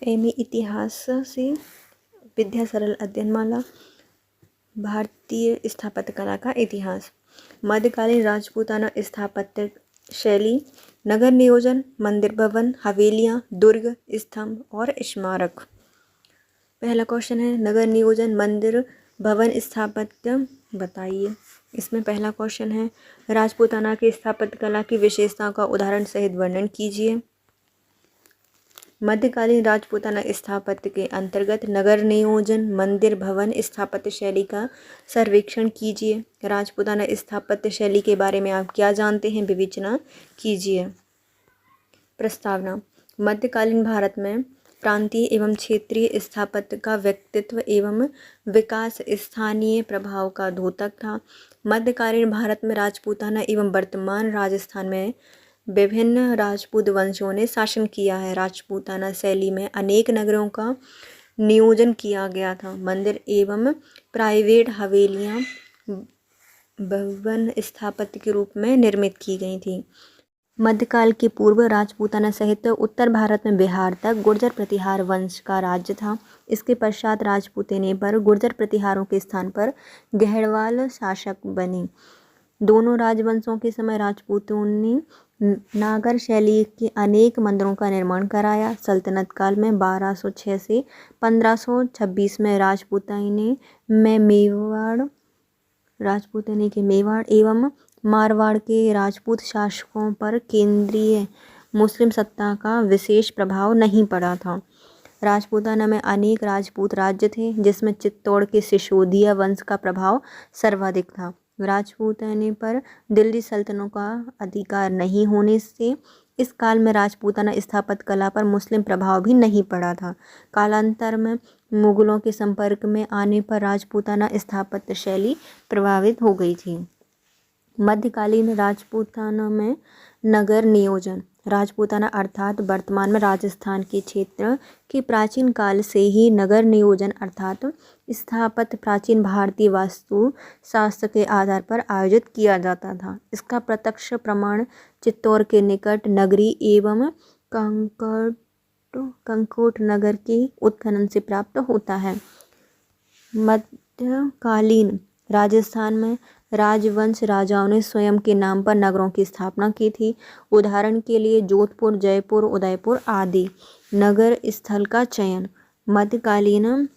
MA इतिहास से विद्या सरल अध्ययनमाला। भारतीय स्थापत्य कला का इतिहास। मध्यकालीन राजपूताना स्थापत्य शैली, नगर नियोजन, मंदिर भवन, हवेलियाँ, दुर्ग, स्तंभ और स्मारक। पहला क्वेश्चन है नगर नियोजन, मंदिर भवन, स्थापत्य बताइए। इसमें पहला क्वेश्चन है राजपूताना की स्थापत्य कला की विशेषताओं का उदाहरण सहित वर्णन कीजिए। मध्यकालीन राजपूताना स्थापत्य के अंतर्गत नगर नियोजन, मंदिर भवन, स्थापत्य शैली का सर्वेक्षण कीजिए। राजपूताना स्थापत्य शैली के बारे में आप क्या जानते हैं, विवेचना कीजिए। प्रस्तावना। मध्यकालीन भारत में प्रांतीय एवं क्षेत्रीय स्थापत्य का व्यक्तित्व एवं विकास स्थानीय प्रभाव का द्योतक था। मध्यकालीन भारत में राजपूताना एवं वर्तमान राजस्थान में विभिन्न राजपूत वंशों ने शासन किया है। राजपूताना शैली में अनेक नगरों का नियोजन किया गया था। मंदिर एवं प्राइवेट हवेलियाँ भवन स्थापत्य के रूप में निर्मित की गई थी। मध्यकाल के पूर्व राजपूताना सहित उत्तर भारत में बिहार तक गुर्जर प्रतिहार वंश का राज्य था। इसके पश्चात राजपूताने पर गुर्जर प्रतिहारों के स्थान पर गहड़वाल शासक बने। दोनों राजवंशों के समय राजपूतों ने नागर शैली के अनेक मंदिरों का निर्माण कराया। सल्तनत काल में 1206 से 1526 में राजपूताने के मेवाड़ एवं मारवाड़ के राजपूत शासकों पर केंद्रीय मुस्लिम सत्ता का विशेष प्रभाव नहीं पड़ा था। राजपूताना में अनेक राजपूत राज्य थे, जिसमें चित्तौड़ के सिसोदिया वंश का प्रभाव सर्वाधिक था। राजपूताने पर दिल्ली सल्तनतों का अधिकार नहीं होने से इस काल में राजपूताना स्थापत्य कला पर मुस्लिम प्रभाव भी नहीं पड़ा था। कालांतर में मुगलों के संपर्क में आने पर राजपूताना स्थापत्य शैली प्रभावित हो गई थी। मध्यकालीन राजपूताना में नगर नियोजन। राजपूताना अर्थात वर्तमान में राजस्थान के क्षेत्र के प्राचीन काल से ही नगर नियोजन अर्थात स्थापत्य प्राचीन भारतीय वास्तु शास्त्र के आधार पर आयोजित किया जाता था। इसका प्रत्यक्ष प्रमाण चित्तौड़ के निकट नगरी एवं कंकोट नगर के उत्खनन से प्राप्त होता है। मध्यकालीन राजस्थान में राजवंश राजाओं ने स्वयं के नाम पर नगरों की स्थापना की थी। उदाहरण के लिए जोधपुर, जयपुर, उदयपुर आदि। नगर स्थल का चयन। मध्यकालीन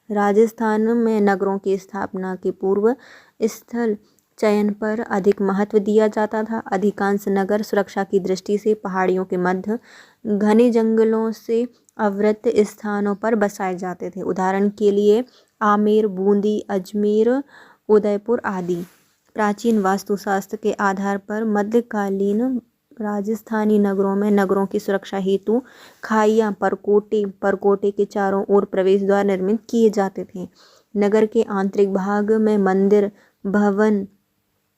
राजस्थान में नगरों की स्थापना के पूर्व स्थल चयन पर अधिक महत्व दिया जाता था। अधिकांश नगर सुरक्षा की दृष्टि से पहाड़ियों के मध्य घने जंगलों से आवृत स्थानों पर बसाए जाते थे। उदाहरण के लिए आमेर, बूंदी, अजमेर, उदयपुर आदि। प्राचीन वास्तुशास्त्र के आधार पर मध्यकालीन राजस्थानी नगरों में नगरों की सुरक्षा हेतु खाइयाँ, परकोटे के चारों ओर प्रवेश द्वार निर्मित किए जाते थे। नगर के आंतरिक भाग में मंदिर, भवन,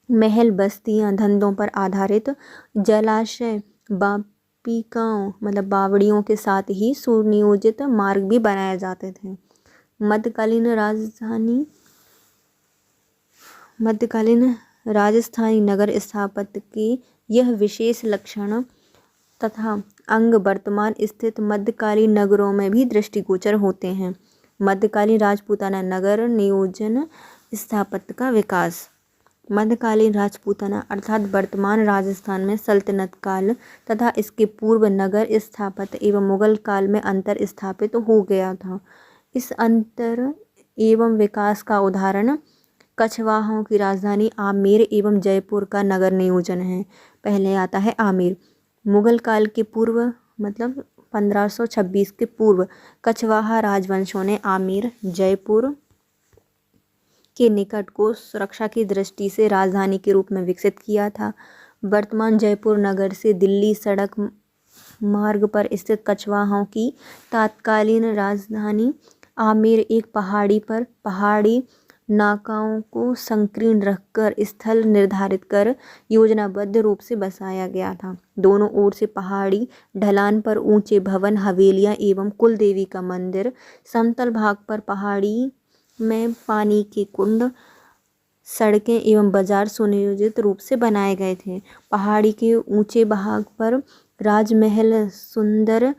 महल, बस्तियाँ, धंधों पर आधारित जलाशय, बापिकाओं बावड़ियों के साथ ही सुनियोजित मार्ग भी बनाए जाते थे। मध्यकालीन राजस्थानी नगर स्थापत्य के यह विशेष लक्षण तथा अंग वर्तमान स्थित मध्यकालीन नगरों में भी दृष्टिगोचर होते हैं। मध्यकालीन राजपूताना नगर नियोजन स्थापत्य का विकास। मध्यकालीन राजपूताना अर्थात वर्तमान राजस्थान में सल्तनत काल तथा इसके पूर्व नगर स्थापत्य एवं मुगल काल में अंतर स्थापित हो गया था। इस अंतर एवं विकास का उदाहरण कछवाहों की राजधानी आमेर एवं जयपुर का नगर नियोजन है। पहले आता है आमेर। मुगल काल के पूर्व 1526 के पूर्व कछवाहा राजवंशों ने आमेर, जयपुर के निकट को सुरक्षा की दृष्टि से राजधानी के रूप में विकसित किया था। वर्तमान जयपुर नगर से दिल्ली सड़क मार्ग पर स्थित कछवाहों की तत्कालीन राजधानी आमेर एक पहाड़ी नाकाओं को संकीर्ण रखकर स्थल निर्धारित कर योजनाबद्ध रूप से बसाया गया था। दोनों ओर से पहाड़ी ढलान पर ऊंचे भवन, हवेलियां एवं कुल देवी का मंदिर, समतल भाग पर पहाड़ी में पानी के कुंड, सड़कें एवं बाजार सुनियोजित रूप से बनाए गए थे। पहाड़ी के ऊंचे भाग पर राजमहल सुंदर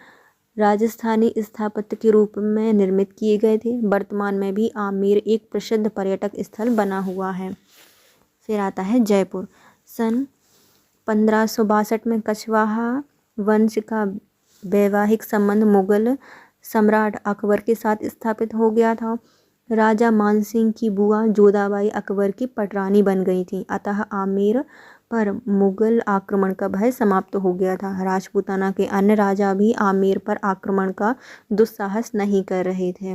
राजस्थानी स्थापत्य के रूप में निर्मित किए गए थे। वर्तमान में भी आमेर एक प्रसिद्ध पर्यटक स्थल बना हुआ है। फिर आता है जयपुर। सन 1562 में कछवाहा वंश का वैवाहिक संबंध मुगल सम्राट अकबर के साथ स्थापित हो गया था। राजा मानसिंह की बुआ जोधाबाई अकबर की पटरानी बन गई थी, अतः आमेर पर मुगल आक्रमण का भय समाप्त हो गया था। राजपूताना के अन्य राजा भी आमेर पर आक्रमण का दुस्साहस नहीं कर रहे थे,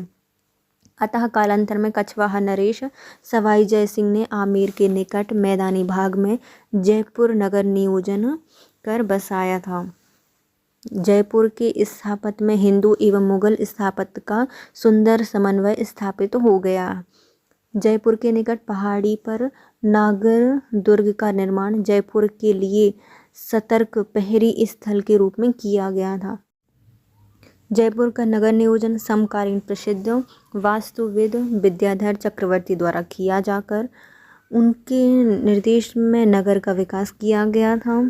अतः कालांतर में कछवाहा नरेश सवाई जय सिंह ने आमेर के निकट मैदानी भाग में जयपुर नगर नियोजन कर बसाया था। जयपुर के स्थापत्य में हिंदू एवं मुगल स्थापत्य का सुंदर समन्वय स्थापित हो गया। जयपुर के निकट पहाड़ी पर नागर दुर्ग का निर्माण जयपुर के लिए सतर्क प्रहरी स्थल के रूप में किया गया था। जयपुर का नगर नियोजन समकालीन प्रसिद्ध वास्तुविद विद्याधर चक्रवर्ती द्वारा किया जाकर उनके निर्देश में नगर का विकास किया गया था।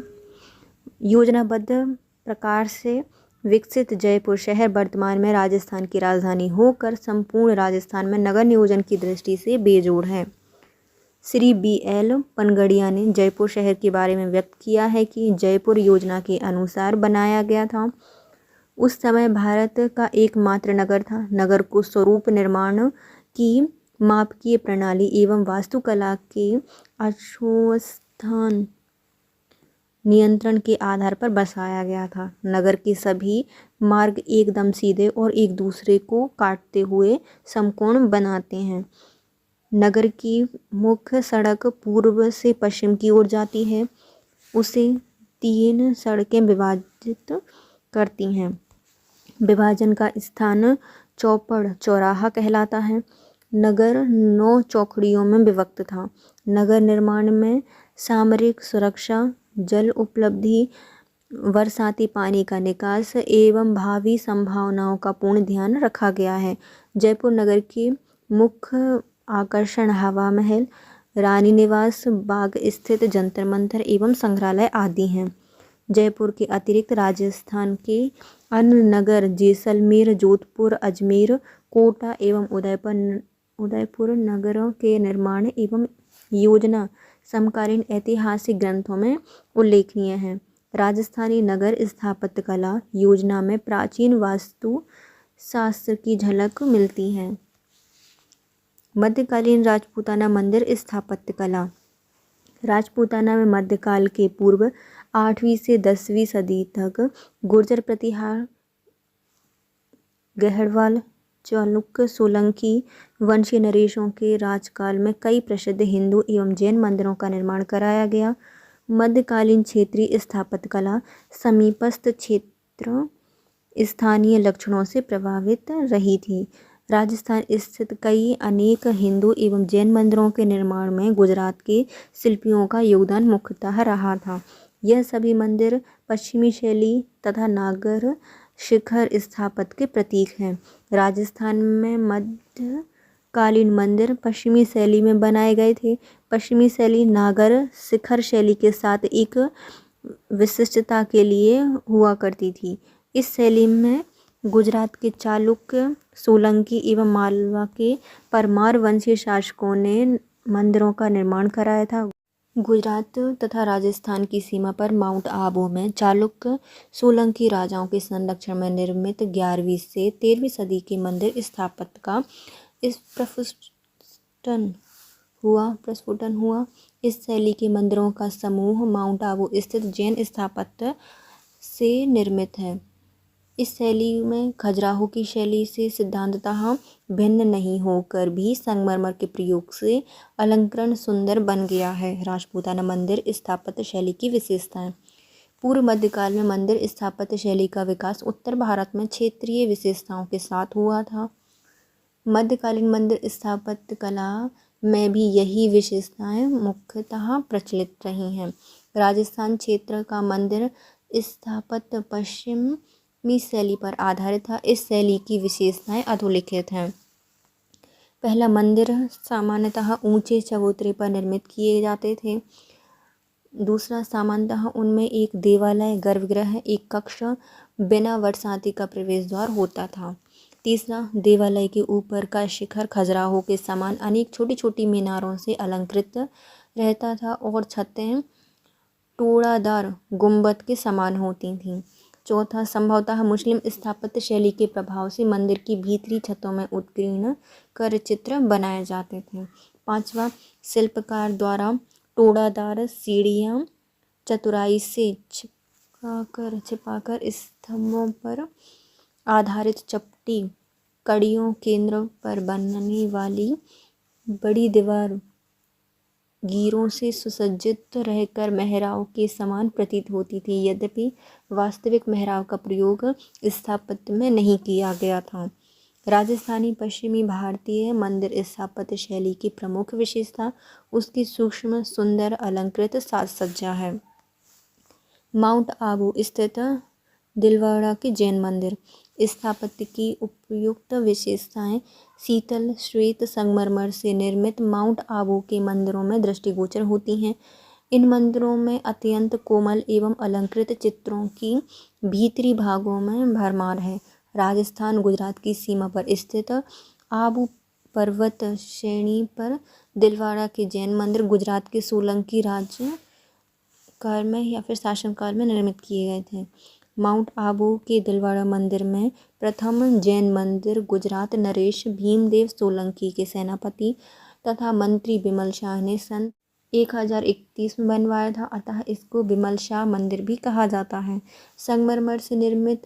योजनाबद्ध प्रकार से विकसित जयपुर शहर वर्तमान में राजस्थान की राजधानी होकर संपूर्ण राजस्थान में नगर नियोजन की दृष्टि से बेजोड़ है। श्री BL पनगड़िया ने जयपुर शहर के बारे में व्यक्त किया है कि जयपुर योजना के अनुसार बनाया गया था। उस समय भारत का एकमात्र नगर था। नगर को स्वरूप निर्माण की मापकीय प्रणाली एवं वास्तुकला के आश्वासन नियंत्रण के आधार पर बसाया गया था। नगर के सभी मार्ग एकदम सीधे और एक दूसरे को काटते हुए समकोण बनाते हैं। नगर की मुख्य सड़क पूर्व से पश्चिम की ओर जाती है। उसे 3 सड़कें विभाजित करती हैं। विभाजन का स्थान चौपड़ चौराहा कहलाता है। नगर 9 चौखड़ियों में विभक्त था। नगर निर्माण में सामरिक सुरक्षा, जल उपलब्धि, बरसाती पानी का निकास एवं भावी संभावनाओं का पूर्ण ध्यान रखा गया है। जयपुर नगर के मुख्य आकर्षण हवा महल, रानी निवास, बाग स्थित जंतर मंतर एवं संग्रहालय आदि हैं। जयपुर के अतिरिक्त राजस्थान के अन्य नगर जैसलमेर, जोधपुर, अजमेर, कोटा एवं उदयपुर नगरों के निर्माण एवं योजना समकालीन ऐतिहासिक ग्रंथों में उल्लेखनीय है। राजस्थानी नगर स्थापत्य कला योजना में प्राचीन वास्तु शास्त्र की झलक मिलती है। मध्यकालीन राजपूताना मंदिर स्थापत्य कला। राजपूताना में मध्यकाल के पूर्व 8वीं से 10वीं सदी तक गुर्जर प्रतिहार, गहड़वाल, चालुक्य, सोलंकी वंशीय नरेशों के राजकाल में कई प्रसिद्ध हिंदू एवं जैन मंदिरों का निर्माण कराया गया। मध्यकालीन क्षेत्रीय स्थापत्य कला समीपस्थ क्षेत्र स्थानीय लक्षणों से प्रभावित रही थी। राजस्थान स्थित कई अनेक हिंदू एवं जैन मंदिरों के निर्माण में गुजरात के शिल्पियों का योगदान मुख्यतः रहा था। यह सभी मंदिर पश्चिमी शैली तथा नागर शिखर स्थापत्य के प्रतीक हैं। राजस्थान में मध्यकालीन मंदिर पश्चिमी शैली में बनाए गए थे। पश्चिमी शैली नागर शिखर शैली के साथ एक विशिष्टता के लिए हुआ करती थी। इस शैली में गुजरात के चालुक्य, सोलंकी एवं मालवा के परमार वंशीय शासकों ने मंदिरों का निर्माण कराया था। गुजरात तथा राजस्थान की सीमा पर माउंट आबू में चालुक्य सोलंकी राजाओं के संरक्षण में निर्मित 11वीं से 13वीं सदी के मंदिर स्थापत्य का इस प्रस्फुटन हुआ। इस शैली के मंदिरों का समूह माउंट आबू स्थित जैन स्थापत्य से निर्मित है। इस शैली में खजुराहो की शैली से सिद्धांततः भिन्न नहीं होकर भी संगमरमर के प्रयोग से अलंकरण सुंदर बन गया है। राजपूताना मंदिर स्थापत्य शैली की विशेषताएं। पूर्व मध्यकाल में मंदिर स्थापत्य शैली का विकास उत्तर भारत में क्षेत्रीय विशेषताओं के साथ हुआ था। मध्यकालीन मंदिर स्थापत्य कला में भी यही विशेषताएं मुख्यतः प्रचलित रही हैं। राजस्थान क्षेत्र का मंदिर स्थापत्य पश्चिमी शैली पर आधारित था। इस शैली की विशेषताएं अधोलिखित हैं। पहला, मंदिर सामान्यतः ऊंचे चबूतरे पर निर्मित किए जाते थे। दूसरा, सामान्यतः उनमें एक देवालय, गर्भगृह, एक कक्ष, बिना बरसाती का प्रवेश द्वार होता था। तीसरा, देवालय के ऊपर का शिखर खजुराहो के समान अनेक छोटी छोटी मीनारों से अलंकृत रहता था और छतें टोड़ादार गुंबद के समान होती थीं। चौथा, संभवतः मुस्लिम स्थापत्य शैली के प्रभाव से मंदिर की भीतरी छतों में उत्कीर्ण कर चित्र बनाए जाते थे। पांचवा, शिल्पकार द्वारा टोड़ादार सीढ़ियाँ चतुराई से छिपाकर स्तंभों पर आधारित चपटी कड़ियों केंद्र पर बनने वाली बड़ी दीवार गिरों से सुसज्जित रहकर मेहराब के समान प्रतीत होती थी, यद्यपि वास्तविक मेहराब का प्रयोग स्थापत्य में नहीं किया गया था। राजस्थानी पश्चिमी भारतीय मंदिर स्थापत्य शैली की प्रमुख विशेषता उसकी सूक्ष्म सुंदर अलंकृत साज सज्जा है। माउंट आबू स्थित दिलवाड़ा के जैन मंदिर स्थापत्य की उपयुक्त विशेषताएं शीतल श्वेत संगमरमर से निर्मित माउंट आबू के मंदिरों में दृष्टिगोचर होती हैं। इन मंदिरों में अत्यंत कोमल एवं अलंकृत चित्रों की भीतरी भागों में भरमार है। राजस्थान गुजरात की सीमा पर स्थित आबू पर्वत श्रेणी पर दिलवाड़ा के जैन मंदिर गुजरात के सोलंकी राज्य काल में या फिर शासनकाल में निर्मित किए गए थे। माउंट आबू के दिलवाड़ा मंदिर में प्रथम जैन मंदिर गुजरात नरेश भीमदेव सोलंकी के सेनापति तथा मंत्री बिमल शाह ने सन 1031 में बनवाया था, अतः इसको बिमल शाह मंदिर भी कहा जाता है। संगमरमर से निर्मित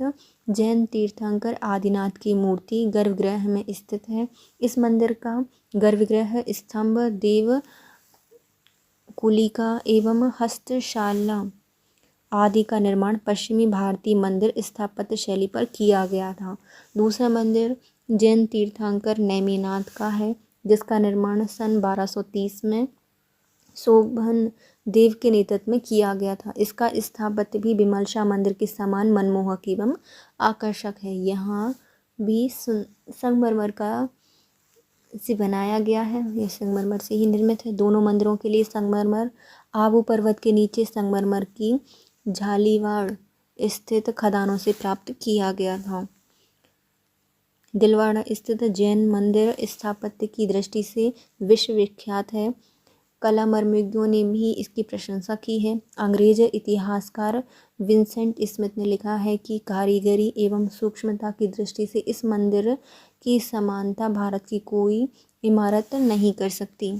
जैन तीर्थंकर आदिनाथ की मूर्ति गर्भगृह में स्थित है। इस मंदिर का गर्भगृह स्तंभ देव कुलिका एवं हस्तशाला आदि का निर्माण पश्चिमी भारतीय मंदिर स्थापत्य शैली पर किया गया था। दूसरा मंदिर जैन तीर्थंकर नेमिनाथ का है, जिसका निर्माण सन 1230 में शोभन देव के नेतृत्व में किया गया था। इसका स्थापत्य भी बिमल शाह मंदिर के समान मनमोहक एवं आकर्षक है। यहाँ भी संगमरमर का से बनाया गया है, यह संगमरमर से ही निर्मित है। दोनों मंदिरों के लिए संगमरमर आबू पर्वत के नीचे संगमरमर की झालीवाड़ स्थित खदानों से प्राप्त किया गया था। दिलवाड़ा स्थित जैन मंदिर स्थापत्य की दृष्टि से विश्वविख्यात है। कलामर्मिज्ञों ने भी इसकी प्रशंसा की है। अंग्रेज इतिहासकार विंसेंट स्मिथ ने लिखा है कि कारीगरी एवं सूक्ष्मता की दृष्टि से इस मंदिर की समानता भारत की कोई इमारत नहीं कर सकती।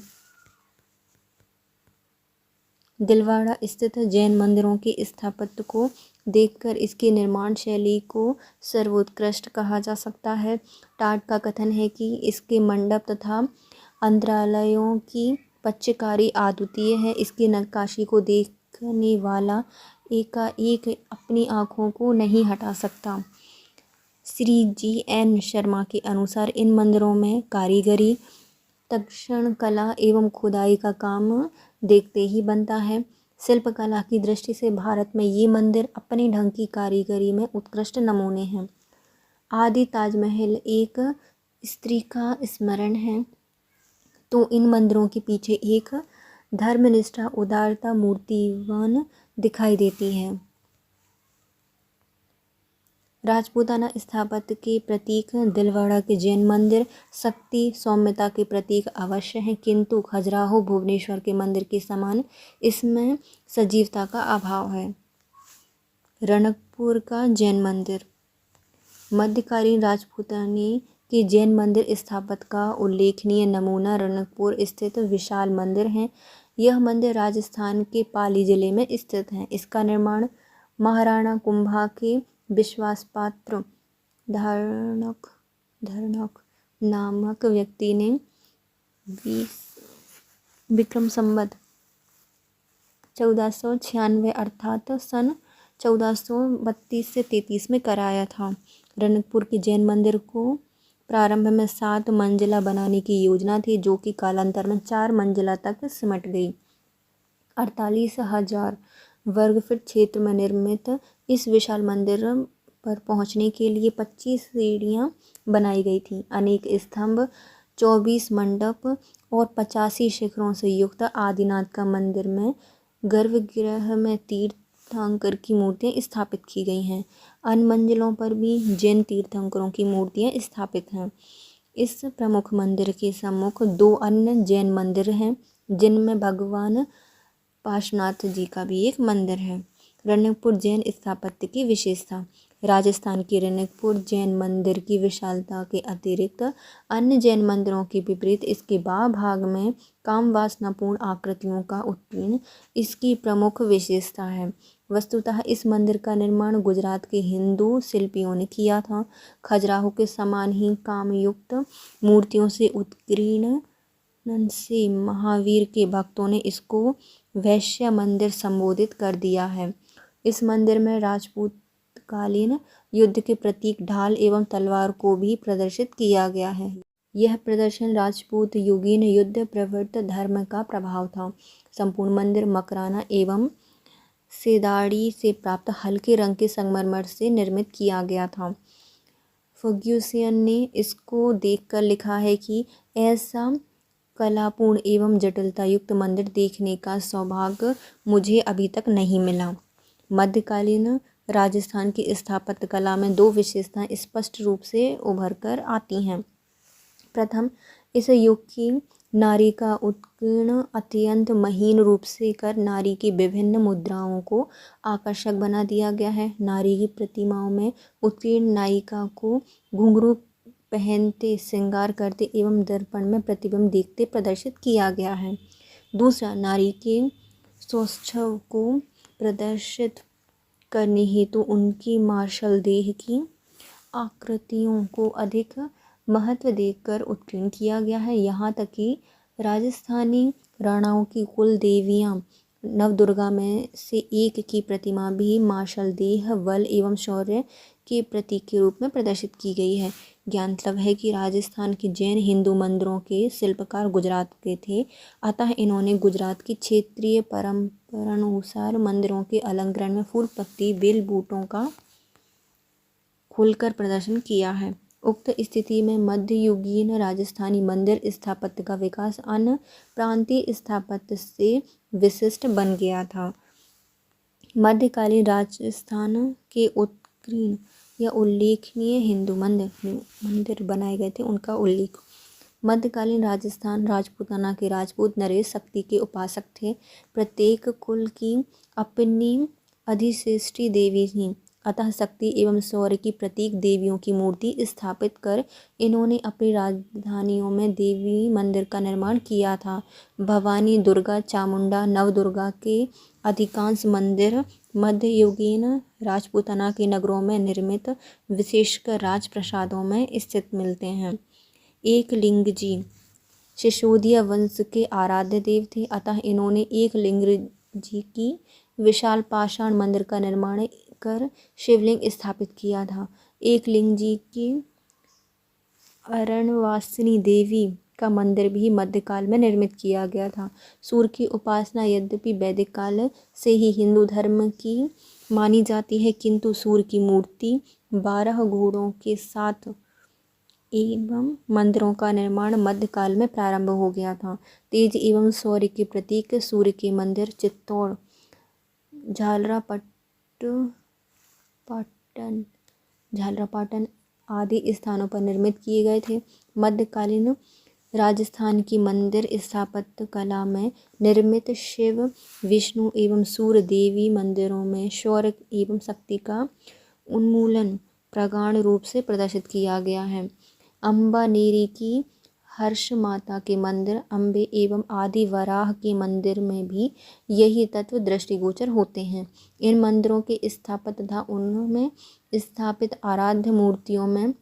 दिलवाड़ा स्थित जैन मंदिरों के स्थापत्य को देखकर इसकी निर्माण शैली को सर्वोत्कृष्ट कहा जा सकता है। टाट का कथन है कि इसके मंडप तथा अंतरालयों की पच्चकारी अद्वितीय है। इसकी नक्काशी को देखने वाला एकाएक अपनी आँखों को नहीं हटा सकता। श्री G.N. शर्मा के अनुसार इन मंदिरों में कारीगरी, तक्षण कला एवं खुदाई का काम देखते ही बनता है। शिल्पकला की दृष्टि से भारत में ये मंदिर अपने ढंग की कारीगरी में उत्कृष्ट नमूने हैं। आदि ताजमहल एक स्त्री का स्मरण है, तो इन मंदिरों के पीछे एक धर्मनिष्ठा उदारता मूर्तिवान दिखाई देती है। राजपूताना स्थापत्य के प्रतीक दिलवाड़ा के जैन मंदिर शक्ति सौम्यता के प्रतीक अवश्य हैं, किंतु खजुराहो भुवनेश्वर के मंदिर के समान इसमें सजीवता का अभाव है। रणकपुर का जैन मंदिर मध्यकालीन राजपूतानी के जैन मंदिर स्थापत्य का उल्लेखनीय नमूना रणकपुर स्थित विशाल मंदिर है। यह मंदिर राजस्थान के पाली जिले में स्थित है। इसका निर्माण महाराणा कुंभा के विश्वासपात्र धरणक नामक व्यक्ति ने विक्रम संवत 1496 अर्थात सन 1432 से 33 में कराया था। रणकपुर के जैन मंदिर को प्रारंभ में 7 मंजिला बनाने की योजना थी, जो कि कालांतर में 4 मंजिला तक सिमट गई। 48,000 वर्ग फीट क्षेत्र में निर्मित इस विशाल मंदिर पर पहुंचने के लिए 25 सीढ़ियां बनाई गई थीं। अनेक स्तंभ, 24 मंडप और 85 शिखरों से युक्त आदिनाथ का मंदिर में गर्भगृह में तीर्थ तीर्थंकर की मूर्तियाँ स्थापित की गई हैं। अन्य मंजिलों पर भी जैन तीर्थंकरों की मूर्तियाँ स्थापित हैं। इस प्रमुख मंदिर के सम्मुख 2 अन्य जैन मंदिर हैं, जिनमें भगवान पार्श्वनाथ जी का भी एक मंदिर है। रनकपुर जैन स्थापत्य की विशेषता। राजस्थान के रनकपुर जैन मंदिर की विशालता के अतिरिक्त अन्य जैन मंदिरों के विपरीत इसके भाग में काम वासनापूर्ण आकृतियों का उत्कीर्ण इसकी प्रमुख विशेषता है। वस्तुतः इस मंदिर का निर्माण गुजरात के हिंदू शिल्पियों ने किया था। खजुराहो के समान ही कामयुक्त मूर्तियों से उत्कीर्ण से महावीर के भक्तों ने इसको वैश्य मंदिर संबोधित कर दिया है। इस मंदिर में राजपूतकालीन युद्ध के प्रतीक ढाल एवं तलवार को भी प्रदर्शित किया गया है। यह प्रदर्शन राजपूत युगीन युद्ध प्रवृत्त धर्म का प्रभाव था। संपूर्ण मंदिर मकराना एवं सेदाड़ी से प्राप्त हल्के रंग के संगमरमर से निर्मित किया गया था। फर्ग्यूसन ने इसको देखकर लिखा है कि ऐसा कलापूर्ण एवं जटिलता युक्त मंदिर देखने का सौभाग्य मुझे अभी तक नहीं मिला। मध्यकालीन राजस्थान की स्थापत्य कला में 2 विशेषताएं स्पष्ट रूप से उभर कर आती हैं। प्रथम, इस युग की नारी का उत्कीर्ण अत्यंत महीन रूप से कर नारी की विभिन्न मुद्राओं को आकर्षक बना दिया गया है। नारी की प्रतिमाओं में उत्कीर्ण नायिका को घुंघरू पहनते, श्रृंगार करते एवं दर्पण में प्रतिबिंब देखते प्रदर्शित किया गया है। दूसरा, नारी के सौष्ठव को प्रदर्शित करने हेतु उनकी मार्शल देह की आकृतियों को अधिक महत्व देकर उत्कीर्ण किया गया है। यहाँ तक कि राजस्थानी राणाओं की कुल देवियाँ नवदुर्गा में से एक की प्रतिमा भी मार्शल देह, बल एवं शौर्य के प्रतीक के रूप में प्रदर्शित की गई है। ज्ञातव्य है कि राजस्थान के जैन हिंदू मंदिरों के शिल्पकार गुजरात के थे, अतः इन्होंने गुजरात की क्षेत्रीय परंपरानुसार मंदिरों के अलंकरण में फूल, पत्ती, बेल, बूटों का खुलकर प्रदर्शन किया है। उक्त स्थिति में मध्ययुगीन राजस्थानी मंदिर स्थापत्य का विकास अन्य प्रांतीय स्थापत्य से विशिष्ट बन गया था। मध्यकालीन राजस्थान के उत्कीर्ण या उल्लेखनीय हिंदू मंदिर बनाए गए थे, उनका उल्लेख। मध्यकालीन राजस्थान राजपूताना के राजपूत नरेश शक्ति के उपासक थे। प्रत्येक कुल की अपनी अधिष्ठी देवी थी, अतः शक्ति एवं शौर्य की प्रतीक देवियों की मूर्ति स्थापित कर इन्होंने अपनी राजधानियों में देवी मंदिर का निर्माण किया था। भवानी, दुर्गा, चामुंडा, नवदुर्गा के अधिकांश मंदिर मध्ययुगीन राजपूताना के नगरों में निर्मित विशेषकर राजप्रासादों में स्थित मिलते हैं। एकलिंग जी सिसोदिया वंश के आराध्य देव थे, अतः इन्होंने एकलिंग जी की विशाल पाषाण मंदिर का निर्माण कर शिवलिंग स्थापित किया था। एकलिंग जी की अरण्यवासिनी देवी का मंदिर भी मध्यकाल में निर्मित किया गया था। सूर्य की उपासना यद्यपि वैदिक काल से ही हिंदू धर्म की मानी जाती है, किंतु सूर्य की मूर्ति 12 घोड़ों के साथ एवं मंदिरों का निर्माण मध्यकाल में प्रारंभ हो गया था। तेज एवं शौर्य के प्रतीक सूर्य के मंदिर चित्तौड़, झालरापाटन आदि स्थानों पर निर्मित किए गए थे। मध्यकालीन राजस्थान की मंदिर स्थापत्य कला में निर्मित शिव, विष्णु एवं सूर्य देवी मंदिरों में शौर्य एवं शक्ति का उन्मूलन प्रगाढ़ रूप से प्रदर्शित किया गया है। अम्बानेरी की हर्ष माता के मंदिर, अम्बे एवं आदि वराह के मंदिर में भी यही तत्व दृष्टिगोचर होते हैं। इन मंदिरों के स्थापत्य तथा उनमें स्थापित आराध्य मूर्तियों में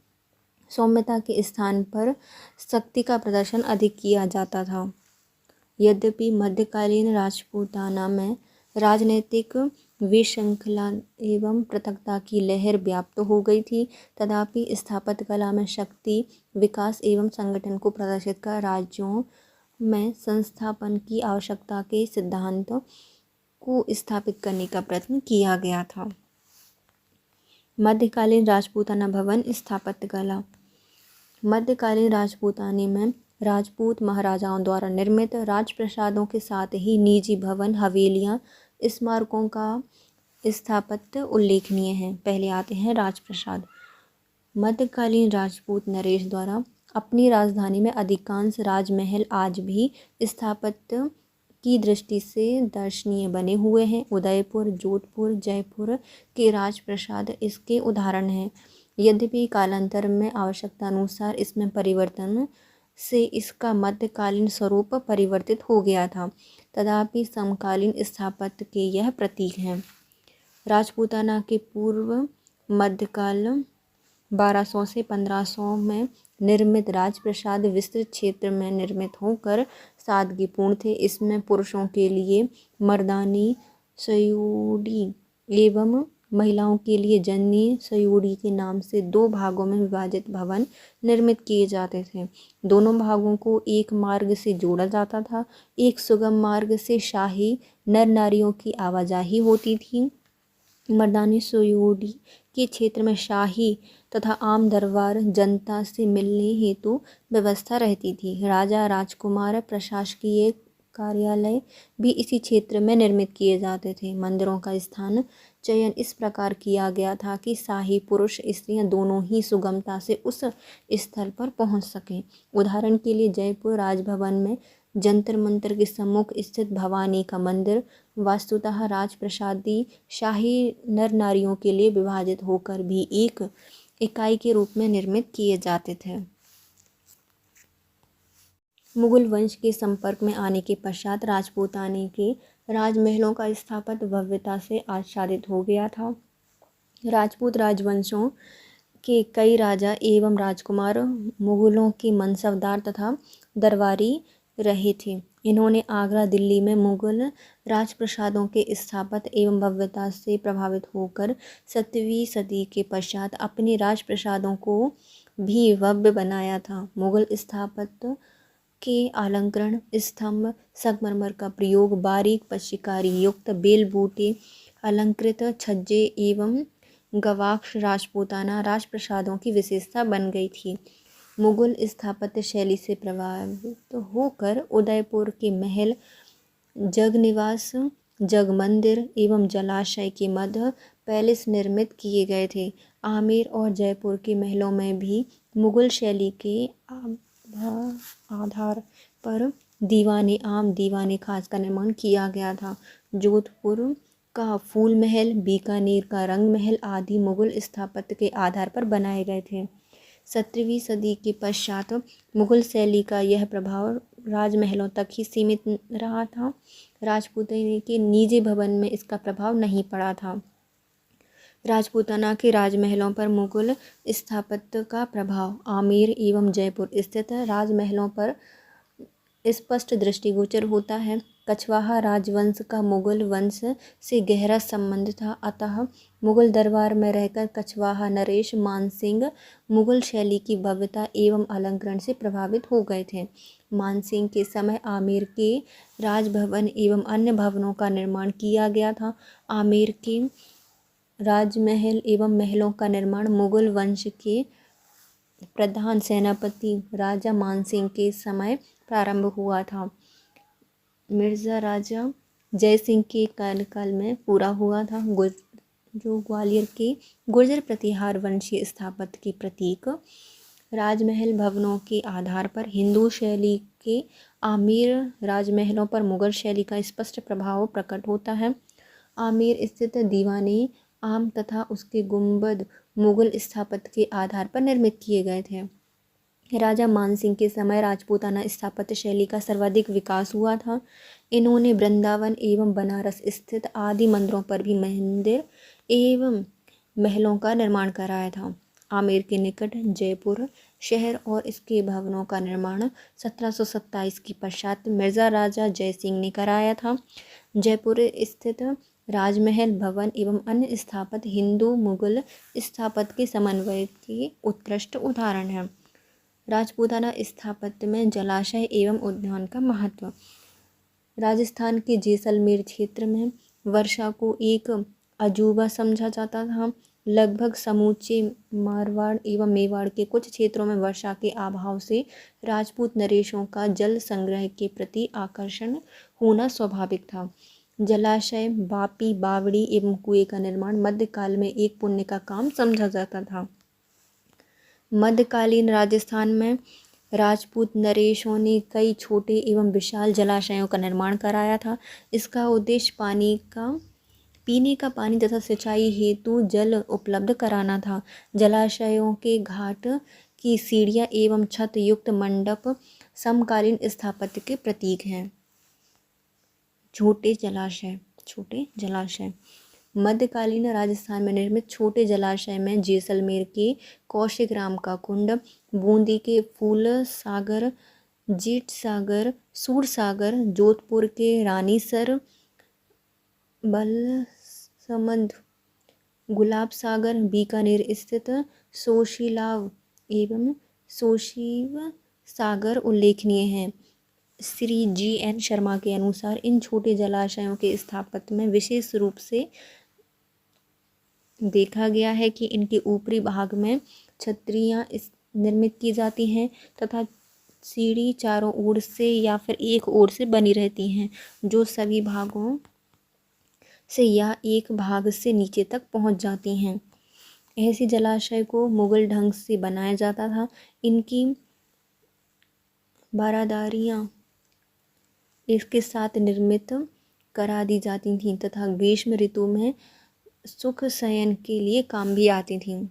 सौम्यता के स्थान पर शक्ति का प्रदर्शन अधिक किया जाता था। यद्यपि मध्यकालीन राजपूताना में राजनीतिक विशृंखला एवं पृथकता की लहर व्याप्त हो गई थी, तथापि स्थापत्य कला में शक्ति, विकास एवं संगठन को प्रदर्शित कर राज्यों में संस्थापन की आवश्यकता के सिद्धांत को स्थापित करने का प्रयत्न किया गया था। मध्यकालीन राजपूताना भवन स्थापत्य कला। मध्यकालीन राजपूताने में राजपूत महाराजाओं द्वारा निर्मित राजप्रासादों के साथ ही निजी भवन, हवेलियाँ, स्मारकों का स्थापत्य उल्लेखनीय हैं। पहले आते हैं राजप्रसाद। मध्यकालीन राजपूत नरेश द्वारा अपनी राजधानी में अधिकांश राजमहल आज भी स्थापत्य की दृष्टि से दर्शनीय बने हुए हैं। उदयपुर, जोधपुर, जयपुर के राजप्रसाद इसके उदाहरण हैं। यद्यपि कालांतर में आवश्यकता अनुसार इसमें परिवर्तन से इसका मध्यकालीन स्वरूप परिवर्तित हो गया था, तथापि समकालीन स्थापत्य के यह प्रतीक हैं। राजपूताना के पूर्व मध्यकाल 1200 से 1500 में निर्मित राजप्रसाद विस्तृत क्षेत्र में निर्मित होकर सादगीपूर्ण थे। इसमें पुरुषों के लिए मर्दानी सयूड़ी एवं महिलाओं के लिए जननी सयूड़ी के नाम से 2 भागों में विभाजित भवन निर्मित किए जाते थे। दोनों भागों को एक मार्ग से जोड़ा जाता था। एक सुगम मार्ग से शाही नर नारियों की आवाजाही होती थी। मर्दानी सयूड़ी के क्षेत्र में शाही तथा आम दरबार जनता से मिलने हेतु व्यवस्था रहती थी। राजा राजकुमार प्रशासकीय कार्यालय भी इसी क्षेत्र में निर्मित किए जाते थे। मंदिरों का स्थान चयन इस प्रकार किया गया था कि शाही पुरुष स्त्रियां दोनों ही सुगमता से उस स्थल पर पहुंच सकें। उदाहरण के लिए जयपुर राजभवन में जंतर मंतर के सम्मुख स्थित भवानी का मंदिर वास्तुतः राजप्रसादी शाही नर नारियों के लिए विभाजित होकर भी एक इकाई के रूप में निर्मित किए जाते थे। मुगल वंश के संपर्क में आने के पश्चात राजपूताने के राजमहलों का स्थापत्य भव्यता से आच्छादित हो गया था। राजपूत राजवंशों के कई राजा एवं राजकुमार मुगलों के मनसबदार तथा दरबारी रहे थे। इन्होंने आगरा, दिल्ली में मुगल राजप्रसादों के स्थापत्य एवं भव्यता से प्रभावित होकर 7वीं सदी के पश्चात अपने राजप्रसादों को भी भव्य बनाया था। मुगल स्थापत्य के अलंकरण, स्तंभ, संगमरमर का प्रयोग, बारीक पच्चीकारी युक्त बेल बूटे, अलंकृत छज्जे एवं गवाक्ष राजपूताना राजप्रसादों की विशेषता बन गई थी। मुगल स्थापत्य शैली से प्रभावित होकर उदयपुर के महल, जगनिवास, जगमंदिर एवं जलाशय के मध्य पैलेस निर्मित किए गए थे। आमेर और जयपुर के महलों में भी मुगल शैली के आधार पर दीवाने आम, दीवाने खास का निर्माण किया गया था। जोधपुर का फूल महल, बीकानेर का रंग महल आदि मुगल स्थापत्य के आधार पर बनाए गए थे। 17वीं सदी के पश्चात मुगल शैली का यह प्रभाव राजमहलों तक ही सीमित रहा था। राजपूताना के निजी भवन में इसका प्रभाव नहीं पड़ा था। राजपूताना के राजमहलों पर मुगल स्थापत्य का प्रभाव आमेर एवं जयपुर स्थित राजमहलों पर स्पष्ट दृष्टिगोचर होता है। कछवाहा राजवंश का मुगल वंश से गहरा संबंध था, अतः मुगल दरबार में रहकर कछवाहा नरेश मानसिंह मुगल शैली की भव्यता एवं अलंकरण से प्रभावित हो गए थे। मानसिंह के समय आमेर के राजभवन एवं अन्य भवनों का निर्माण किया गया था। आमेर के राजमहल एवं महलों का निर्माण मुगल वंश के प्रधान सेनापति राजा मानसिंह के समय प्रारंभ हुआ था। मिर्जा राजा जयसिंह के कार्यकाल में पूरा हुआ था। जो ग्वालियर के गुर्जर प्रतिहार वंशीय स्थापत्य के प्रतीक राजमहल भवनों के आधार पर हिंदू शैली के आमेर राजमहलों पर मुगल शैली का स्पष्ट प्रभाव प्रकट होता है। आमेर स्थित दीवाने आम तथा उसके गुंबद मुगल स्थापत्य के आधार पर निर्मित किए गए थे। राजा मानसिंह के समय राजपूताना स्थापत्य शैली का सर्वाधिक विकास हुआ था। इन्होंने वृंदावन एवं बनारस स्थित आदि मंदिरों पर भी मंदिर एवं महलों का निर्माण कराया था। आमेर के निकट जयपुर शहर और इसके भवनों का निर्माण 1727 के पश्चात मिर्जा राजा जयसिंह ने कराया था। जयपुर स्थित राजमहल भवन एवं अन्य स्थापत्य हिंदू मुगल स्थापत्य के समन्वय के उत्कृष्ट उदाहरण हैं। राजपूताना स्थापत्य में जलाशय एवं उद्यान का महत्व। राजस्थान के जैसलमेर क्षेत्र में वर्षा को एक अजूबा समझा जाता था। लगभग समूचे मारवाड़ एवं मेवाड़ के कुछ क्षेत्रों में वर्षा के अभाव से राजपूत नरेशों का जल संग्रह के प्रति आकर्षण होना स्वाभाविक था। जलाशय, बापी, बावड़ी एवं कुएं का निर्माण मध्यकाल में एक पुण्य का काम समझा जाता था। मध्यकालीन राजस्थान में राजपूत नरेशों ने कई छोटे एवं विशाल जलाशयों का निर्माण कराया था। इसका उद्देश्य पीने का पानी तथा सिंचाई हेतु जल उपलब्ध कराना था। जलाशयों के घाट की सीढ़ियाँ एवं छत युक्त मंडप समकालीन स्थापत्य के प्रतीक हैं। छोटे जलाशय मध्यकालीन राजस्थान में निर्मित छोटे जलाशय में जैसलमेर के कौशिक राम का कुंड, बूंदी के फूल सागर, जेठ सागर, सूर सागर, जोधपुर के रानीसर, बलसमंद, गुलाब सागर, बीकानेर स्थित सोशिलाव एवं सोशिव सागर उल्लेखनीय हैं। श्री G.N. शर्मा के अनुसार इन छोटे जलाशयों के स्थापत्य में विशेष रूप से देखा गया है कि इनके ऊपरी भाग में छतरियाँ निर्मित की जाती हैं तथा सीढ़ी चारों ओर से या फिर एक ओर से बनी रहती हैं, जो सभी भागों से या एक भाग से नीचे तक पहुंच जाती हैं। ऐसे जलाशय को मुगल ढंग से बनाया जाता था। इनकी बारादारियाँ इसके साथ निर्मित करा दी जाती थीं तथा ग्रीष्म ऋतु में सुख शयन के लिए काम भी आती थीं।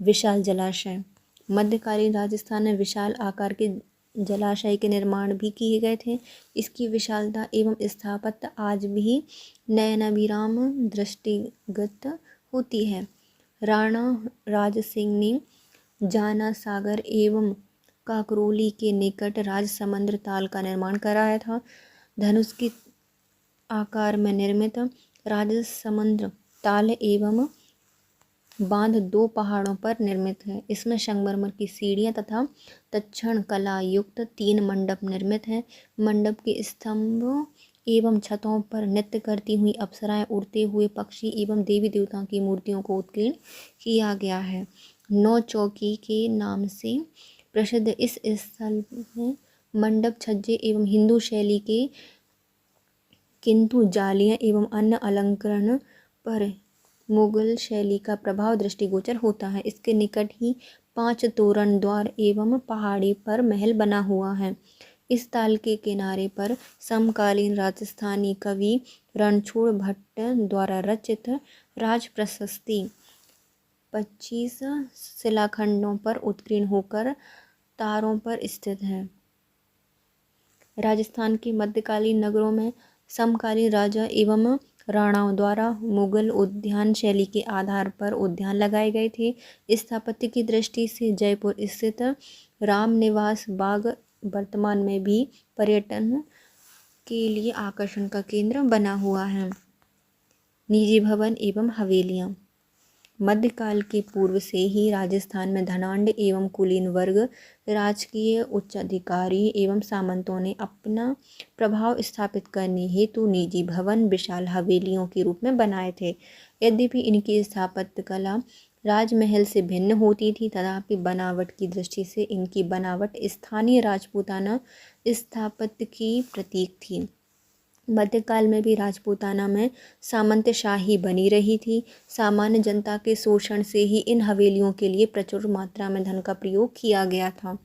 विशाल जलाशय मध्यकालीन राजस्थान में विशाल आकार के जलाशय के निर्माण भी किए गए थे। इसकी विशालता एवं स्थापत्य आज भी नयनाभिराम दृष्टिगत होती है। राणा राज सिंह ने जाना सागर एवं काकरोली के निकट राजसमंद ताल का निर्माण कराया था। धनुष के आकार में निर्मित राजसमंद ताल एवं बांध 2 पहाड़ों पर निर्मित है। इसमें संगमरमर की सीढ़ियाँ तथा तक्षण कला युक्त 3 मंडप निर्मित हैं। मंडप के स्तंभ एवं छतों पर नृत्य करती हुई अप्सराएं, उड़ते हुए पक्षी एवं देवी देवताओं की मूर्तियों को उत्कीर्ण किया गया है। 9 चौकी के नाम से प्रसिद्ध इस स्थल में मंडप, छज्जे एवं हिंदू शैली के किंतु जालियाँ एवं अन्य अलंकरण पर मुगल शैली का प्रभाव दृष्टिगोचर होता है। इसके निकट ही 5 तोरण द्वार एवं पहाड़ी पर महल बना हुआ है। इस ताल के किनारे पर समकालीन राजस्थानी कवि रणछोड़ भट्ट द्वारा रचित राज प्रशस्ति 25 शिलाखंडों पर उत्कीर्ण होकर तारों पर स्थित है। राजस्थान के मध्यकालीन नगरों में समकालीन राजा एवं राणाओं द्वारा मुगल उद्यान शैली के आधार पर उद्यान लगाए गए थे। स्थापत्य की दृष्टि से जयपुर स्थित रामनिवास बाग वर्तमान में भी पर्यटन के लिए आकर्षण का केंद्र बना हुआ है। निजी भवन एवं हवेलियाँ मध्यकाल के पूर्व से ही राजस्थान में धनाढ्य एवं कुलीन वर्ग, राजकीय उच्चाधिकारी एवं सामंतों ने अपना प्रभाव स्थापित करने हेतु निजी भवन विशाल हवेलियों के रूप में बनाए थे। यद्यपि इनकी स्थापत्य कला राजमहल से भिन्न होती थी, तथापि बनावट की दृष्टि से इनकी बनावट स्थानीय राजपूताना स्थापत्य की प्रतीक थी। मध्यकाल में भी राजपूताना में सामंतशाही बनी रही थी। सामान्य जनता के शोषण से ही इन हवेलियों के लिए प्रचुर मात्रा में धन का प्रयोग किया गया था।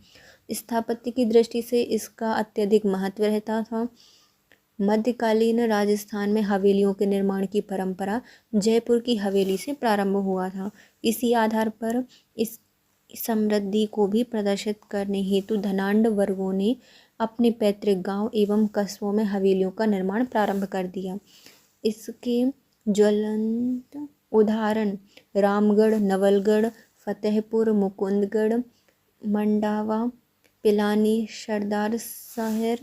स्थापत्य की दृष्टि से इसका अत्यधिक महत्व रहता था। मध्यकालीन राजस्थान में हवेलियों के निर्माण की परंपरा जयपुर की हवेली से प्रारंभ हुआ था। इसी आधार पर इस समृद्धि को भी प्रदर्शित करने हेतु धनाढ्य वर्गों ने अपने पैतृक गांव एवं कस्बों में हवेलियों का निर्माण प्रारंभ कर दिया। इसके ज्वलंत उदाहरण रामगढ़, नवलगढ़, फतेहपुर, मुकुंदगढ़, मंडावा, पिलानी, सरदार शहर,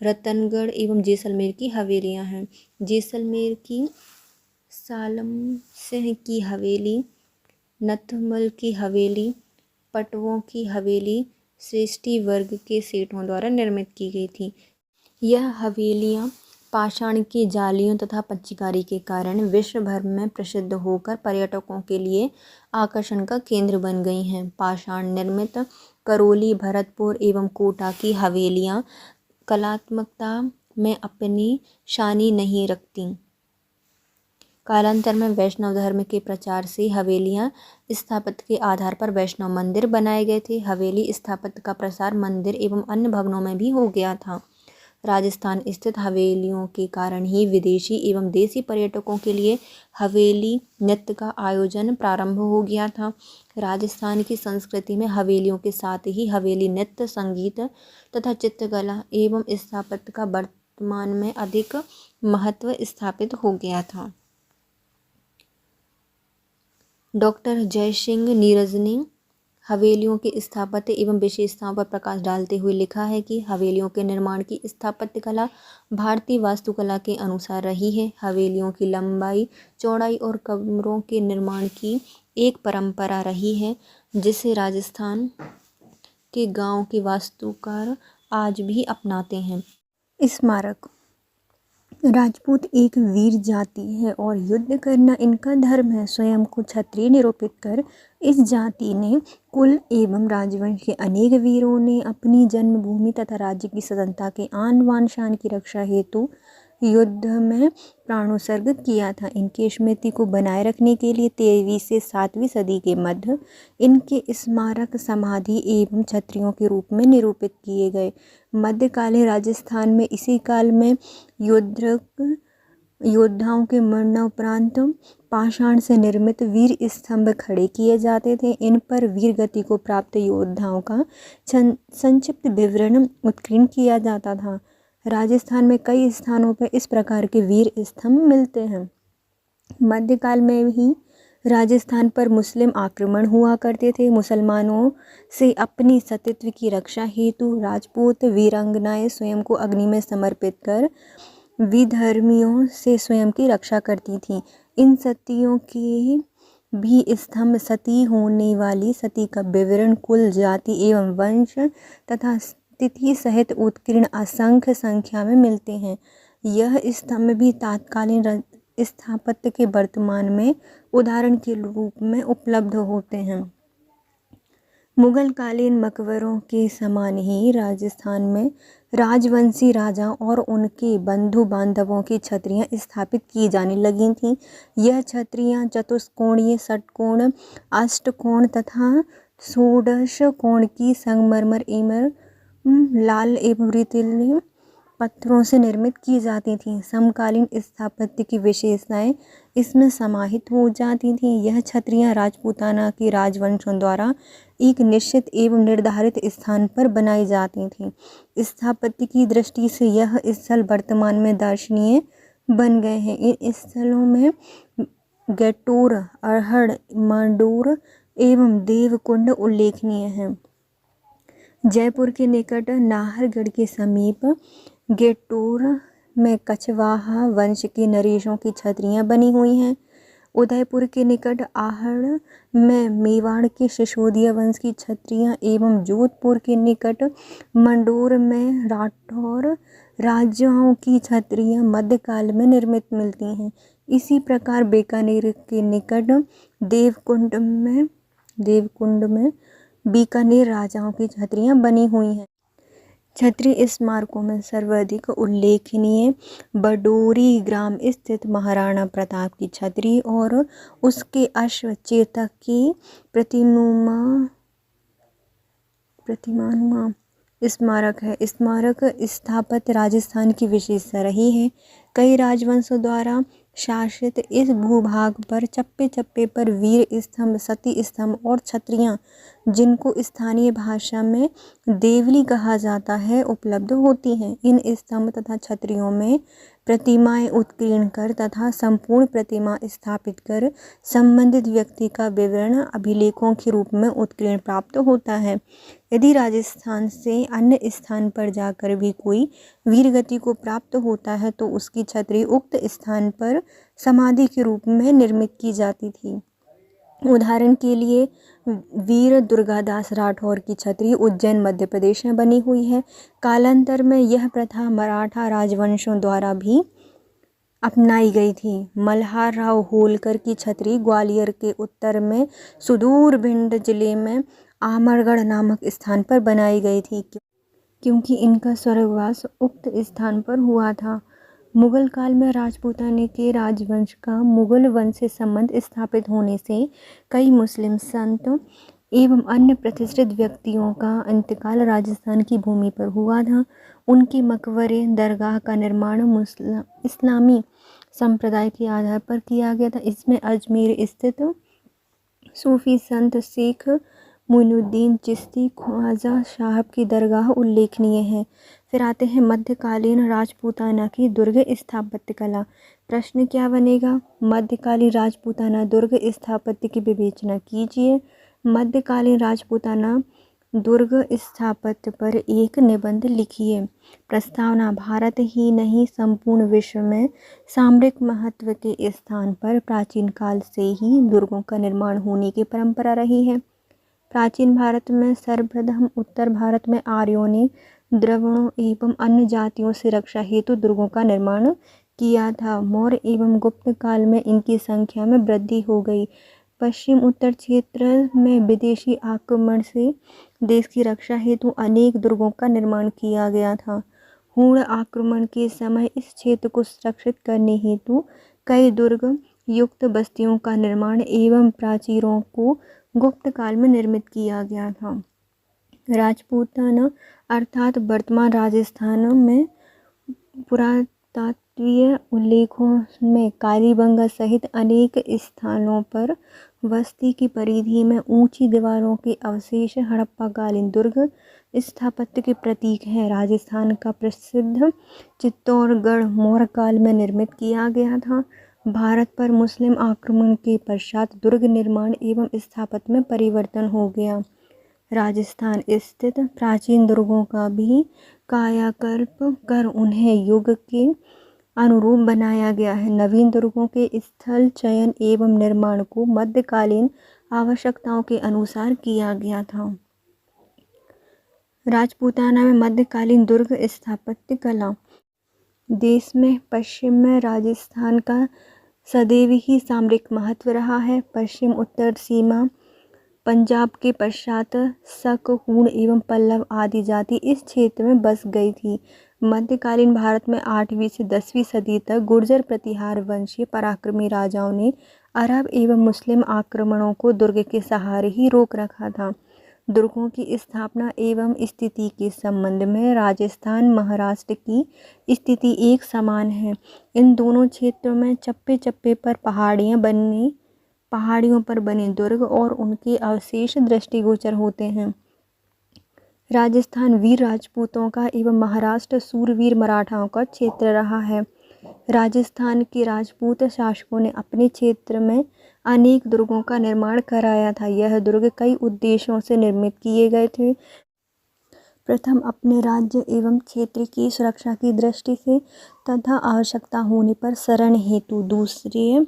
रतनगढ़ एवं जैसलमेर की हवेलियां हैं। जैसलमेर की सालम सिंह की हवेली, नथमल की हवेली, पटवों की हवेली श्रेष्ठी वर्ग के सेठों द्वारा निर्मित की गई थी। यह हवेलियां पाषाण की जालियों तथा पच्चीकारी के कारण विश्व भर में प्रसिद्ध होकर पर्यटकों के लिए आकर्षण का केंद्र बन गई हैं। पाषाण निर्मित करौली, भरतपुर एवं कोटा की हवेलियां कलात्मकता में अपनी शानी नहीं रखती। कालांतर में वैष्णव धर्म के प्रचार से हवेलियां स्थापत्य के आधार पर वैष्णव मंदिर बनाए गए थे। हवेली स्थापत्य का प्रसार मंदिर एवं अन्य भवनों में भी हो गया था। राजस्थान स्थित हवेलियों के कारण ही विदेशी एवं देसी पर्यटकों के लिए हवेली नृत्य का आयोजन प्रारंभ हो गया था। राजस्थान की संस्कृति में हवेलियों के साथ ही हवेली नृत्य, संगीत तथा चित्रकला एवं स्थापत्य का वर्तमान में अधिक महत्व स्थापित हो गया था। डॉक्टर जयसिंह नीरज ने हवेलियों के स्थापत्य एवं विशेषताओं पर प्रकाश डालते हुए लिखा है कि हवेलियों के निर्माण की स्थापत्य कला भारतीय वास्तुकला के अनुसार रही है। हवेलियों की लंबाई, चौड़ाई और कमरों के निर्माण की एक परंपरा रही है, जिसे राजस्थान के गांव के वास्तुकार आज भी अपनाते हैं। स्मारक। राजपूत एक वीर जाति है और युद्ध करना इनका धर्म है। स्वयं को क्षत्रिय निरूपित कर इस जाति ने कुल एवं राजवंश के अनेक वीरों ने अपनी जन्मभूमि तथा राज्य की स्वतंत्रता के आन बान शान की रक्षा हेतु युद्ध में प्राणोत्सर्ग किया था। इनकी स्मृति को बनाए रखने के लिए 13वीं से 7वीं सदी के मध्य इनके स्मारक समाधि एवं छत्रियों के रूप में निरूपित किए गए। मध्यकालीन राजस्थान में इसी काल में योद्धाओं के मरणोपरांत पाषाण से निर्मित वीर स्तंभ खड़े किए जाते थे। इन पर वीर गति को प्राप्त योद्धाओं का संक्षिप्त विवरण उत्कीर्ण किया जाता था। राजस्थान में कई स्थानों पर इस प्रकार के वीर स्तंभ मिलते हैं। मध्यकाल में ही राजस्थान पर मुस्लिम आक्रमण हुआ करते थे। मुसलमानों से अपनी सतीत्व की रक्षा हेतु राजपूत वीरांगनाएं स्वयं को अग्नि में समर्पित कर विधर्मियों से स्वयं की रक्षा करती थीं। इन सतियों के भी स्तंभ सती होने वाली सती का विवरण, कुल, जाति एवं वंश तथा तिथि सहित उत्कीर्ण असंख्य संख्या में मिलते हैं। यह स्तंभ भी तत्कालीन स्थापत्य के वर्तमान में उदाहरण के रूप में उपलब्ध होते हैं। मुगल कालीन मकबरों के समान ही राजस्थान में राजवंशी राजाओं और उनके बंधु बांधवों की छत्रियां स्थापित की जाने लगी थीं। यह छत्रियां चतुष्कोणीय, षटकोण, अष्टकोण तथा षोडश कोण की संगमरमर एवं लाल एवं रेतीले पत्थरों से निर्मित की जाती थीं। समकालीन स्थापत्य की विशेषताएं इसमें समाहित हो जाती थीं। यह छत्रियां राजपूताना के राजवंशों द्वारा एक निश्चित एवं निर्धारित स्थान पर बनाई जाती थीं। स्थापत्य की दृष्टि से यह स्थल वर्तमान में दर्शनीय बन गए हैं। इन स्थलों में गैटोर, अरहड़, मंडोर एवं देवकुंड उल्लेखनीय हैं। जयपुर के निकट नाहरगढ़ के समीप गैटोर में कछवाहा वंश के नरेशों की छत्रियां बनी हुई हैं। उदयपुर के निकट आहड़ में मेवाड़ के सिसोदिया वंश की छत्रियां एवं जोधपुर के निकट मंडोर में राठौर राजाओं की छत्रियां मध्यकाल में निर्मित मिलती हैं। इसी प्रकार बीकानेर के निकट देवकुंड में बीकानेर राजाओं की छत्रियां बनी हुई हैं। क्षत्रिय स्मारकों में सर्वाधिक उल्लेखनीय बडोरी ग्राम स्थित महाराणा प्रताप की छतरी और उसके अश्व चेतक की प्रतिमानुमा स्मारक है। स्मारक स्थापत्य राजस्थान की विशेषता रही है। कई राजवंशों द्वारा शासित इस भूभाग पर चप्पे चप्पे पर वीर स्तंभ, सती स्तंभ और छत्रियां, जिनको स्थानीय भाषा में देवली कहा जाता है, उपलब्ध होती हैं। इन स्तंभ तथा छत्रियों में प्रतिमाएं उत्कीर्ण कर तथा संपूर्ण प्रतिमा स्थापित कर संबंधित व्यक्ति का विवरण अभिलेखों के रूप में उत्कीर्ण प्राप्त होता है। यदि राजस्थान से अन्य स्थान पर जाकर भी कोई वीरगति को प्राप्त होता है तो उसकी छतरी उक्त स्थान पर समाधि के रूप में निर्मित की जाती थी। उदाहरण के लिए वीर दुर्गादास राठौर की छतरी उज्जैन मध्य प्रदेश में बनी हुई है। कालांतर में यह प्रथा मराठा राजवंशों द्वारा भी अपनाई गई थी। मल्हार राव होलकर की छतरी ग्वालियर के उत्तर में सुदूर भिंड जिले में आमरगढ़ नामक स्थान पर बनाई गई थी। क्योंकि इनका स्वर्गवास उक्त स्थान पर हुआ था। मुगल काल में राजपूताना के राजवंश का मुगल वंश से संबंध स्थापित होने से कई मुस्लिम संत एवं अन्य प्रतिष्ठित व्यक्तियों का इंतकाल राजस्थान की भूमि पर हुआ था। उनके मकबरे दरगाह का निर्माण इस्लामी संप्रदाय के आधार पर किया गया था। इसमें अजमेर स्थित सूफी संत शेख मोइनुद्दीन चिश्ती ख्वाजा साहब की दरगाह उल्लेखनीय है। फिर आते हैं मध्यकालीन राजपूताना की दुर्ग स्थापत्य कला। प्रश्न क्या बनेगा? मध्यकालीन राजपूताना दुर्ग स्थापत्य की विवेचना कीजिए। मध्यकालीन राजपूताना दुर्ग स्थापत्य पर एक निबंध लिखिए। प्रस्तावना: भारत ही नहीं संपूर्ण विश्व में सामरिक महत्व के स्थान पर प्राचीन काल से ही दुर्गों का निर्माण होने की परंपरा रही है। प्राचीन भारत में सर्वप्रथम उत्तर भारत में आर्यों ने द्रविड़ों एवं अन्य जातियों से रक्षा हेतु दुर्गों का निर्माण किया था। मौर्य एवं गुप्त काल में इनकी संख्या में वृद्धि हो गई। पश्चिम उत्तर क्षेत्र में विदेशी आक्रमण से देश की रक्षा हेतु अनेक दुर्गों का निर्माण किया गया था। हूण आक्रमण के समय इस क्षेत्र को सुरक्षित करने हेतु कई दुर्ग युक्त बस्तियों का निर्माण एवं प्राचीरों को गुप्त काल में निर्मित किया गया था। राजपूताना अर्थात वर्तमान राजस्थान में पुरातात्वीय उल्लेखों में कालीबंगा सहित अनेक स्थानों पर बस्ती की परिधि में ऊंची दीवारों के अवशेष हड़प्पाकालीन दुर्ग स्थापत्य के प्रतीक हैं। राजस्थान का प्रसिद्ध चित्तौड़गढ़ मौर्य काल में निर्मित किया गया था। भारत पर मुस्लिम आक्रमण के पश्चात दुर्ग निर्माण एवं स्थापत्य में परिवर्तन हो गया। राजस्थान स्थित प्राचीन दुर्गों का भी कायाकल्प कर उन्हें युग के अनुरूप बनाया गया है। नवीन दुर्गों के स्थल चयन एवं निर्माण को मध्यकालीन आवश्यकताओं के अनुसार किया गया था। राजपूताना में मध्यकालीन दुर्ग स्थापत्य कला। देश में पश्चिम में राजस्थान का सदैव ही सामरिक महत्व रहा है। पश्चिम उत्तर सीमा पंजाब के पश्चात शक, हूण एवं पल्लव आदि जाति इस क्षेत्र में बस गई थी। मध्यकालीन भारत में 8वीं से 10वीं सदी तक गुर्जर प्रतिहार वंशीय पराक्रमी राजाओं ने अरब एवं मुस्लिम आक्रमणों को दुर्ग के सहारे ही रोक रखा था। दुर्गों की स्थापना एवं स्थिति के संबंध में राजस्थान महाराष्ट्र की स्थिति एक समान है। इन दोनों क्षेत्रों में चप्पे चप्पे पर पहाड़ियों पर बने दुर्ग और उनके अवशेष दृष्टिगोचर होते हैं। राजस्थान वीर राजपूतों का एवं महाराष्ट्र सूरवीर मराठाओं का क्षेत्र रहा है। राजस्थान के राजपूत शासकों ने अपने क्षेत्र में अनेक दुर्गों का निर्माण कराया था। यह दुर्ग कई उद्देश्यों से निर्मित किए गए थे। प्रथम, अपने राज्य एवं क्षेत्र की सुरक्षा की दृष्टि से तथा आवश्यकता होने पर शरण हेतु। दूसरे,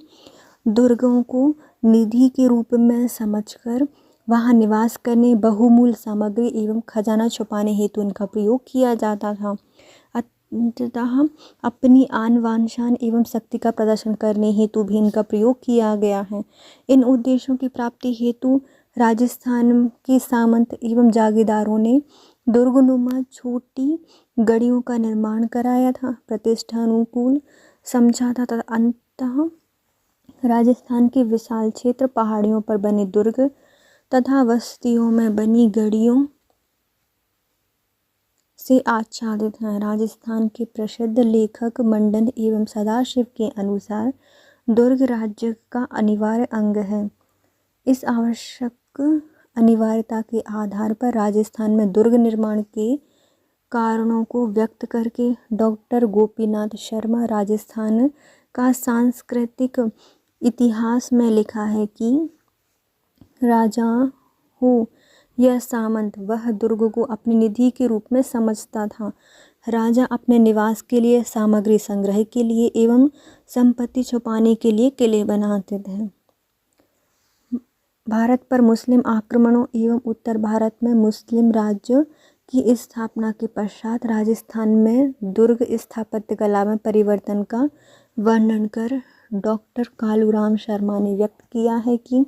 दुर्गों को निधि के रूप में समझकर वहां निवास करने, बहुमूल्य सामग्री एवं खजाना छुपाने हेतु इनका प्रयोग किया जाता था। अंततः अपनी आन शान एवं शक्ति का प्रदर्शन करने हेतु भी इनका प्रयोग किया गया है। इन उद्देश्यों की प्राप्ति हेतु राजस्थान के सामंत एवं जागीरदारों ने दुर्गनुमा छोटी गढ़ियों का निर्माण कराया था। प्रतिष्ठानुकूल समझा था तथा अंततः राजस्थान के विशाल क्षेत्र पहाड़ियों पर बने दुर्ग तथा बस्तियों में बनी गढ़ियों से आच्छादित हैं। राजस्थान के प्रसिद्ध लेखक मंडन एवं सदाशिव के अनुसार दुर्ग राज्य का अनिवार्य अंग है। इस आवश्यक अनिवार्यता के आधार पर राजस्थान में दुर्ग निर्माण के कारणों को व्यक्त करके डॉक्टर गोपीनाथ शर्मा राजस्थान का सांस्कृतिक इतिहास में लिखा है कि राजा हो यह सामंत वह दुर्ग को अपनी निधि के रूप में समझता था। राजा अपने निवास के लिए, सामग्री संग्रह के लिए एवं संपत्ति छुपाने के लिए किले बनाते थे। भारत पर मुस्लिम आक्रमणों एवं उत्तर भारत में मुस्लिम राज्य की स्थापना के पश्चात राजस्थान में दुर्ग स्थापत्य कला में परिवर्तन का वर्णन कर डॉक्टर कालूराम शर्मा ने व्यक्त किया है कि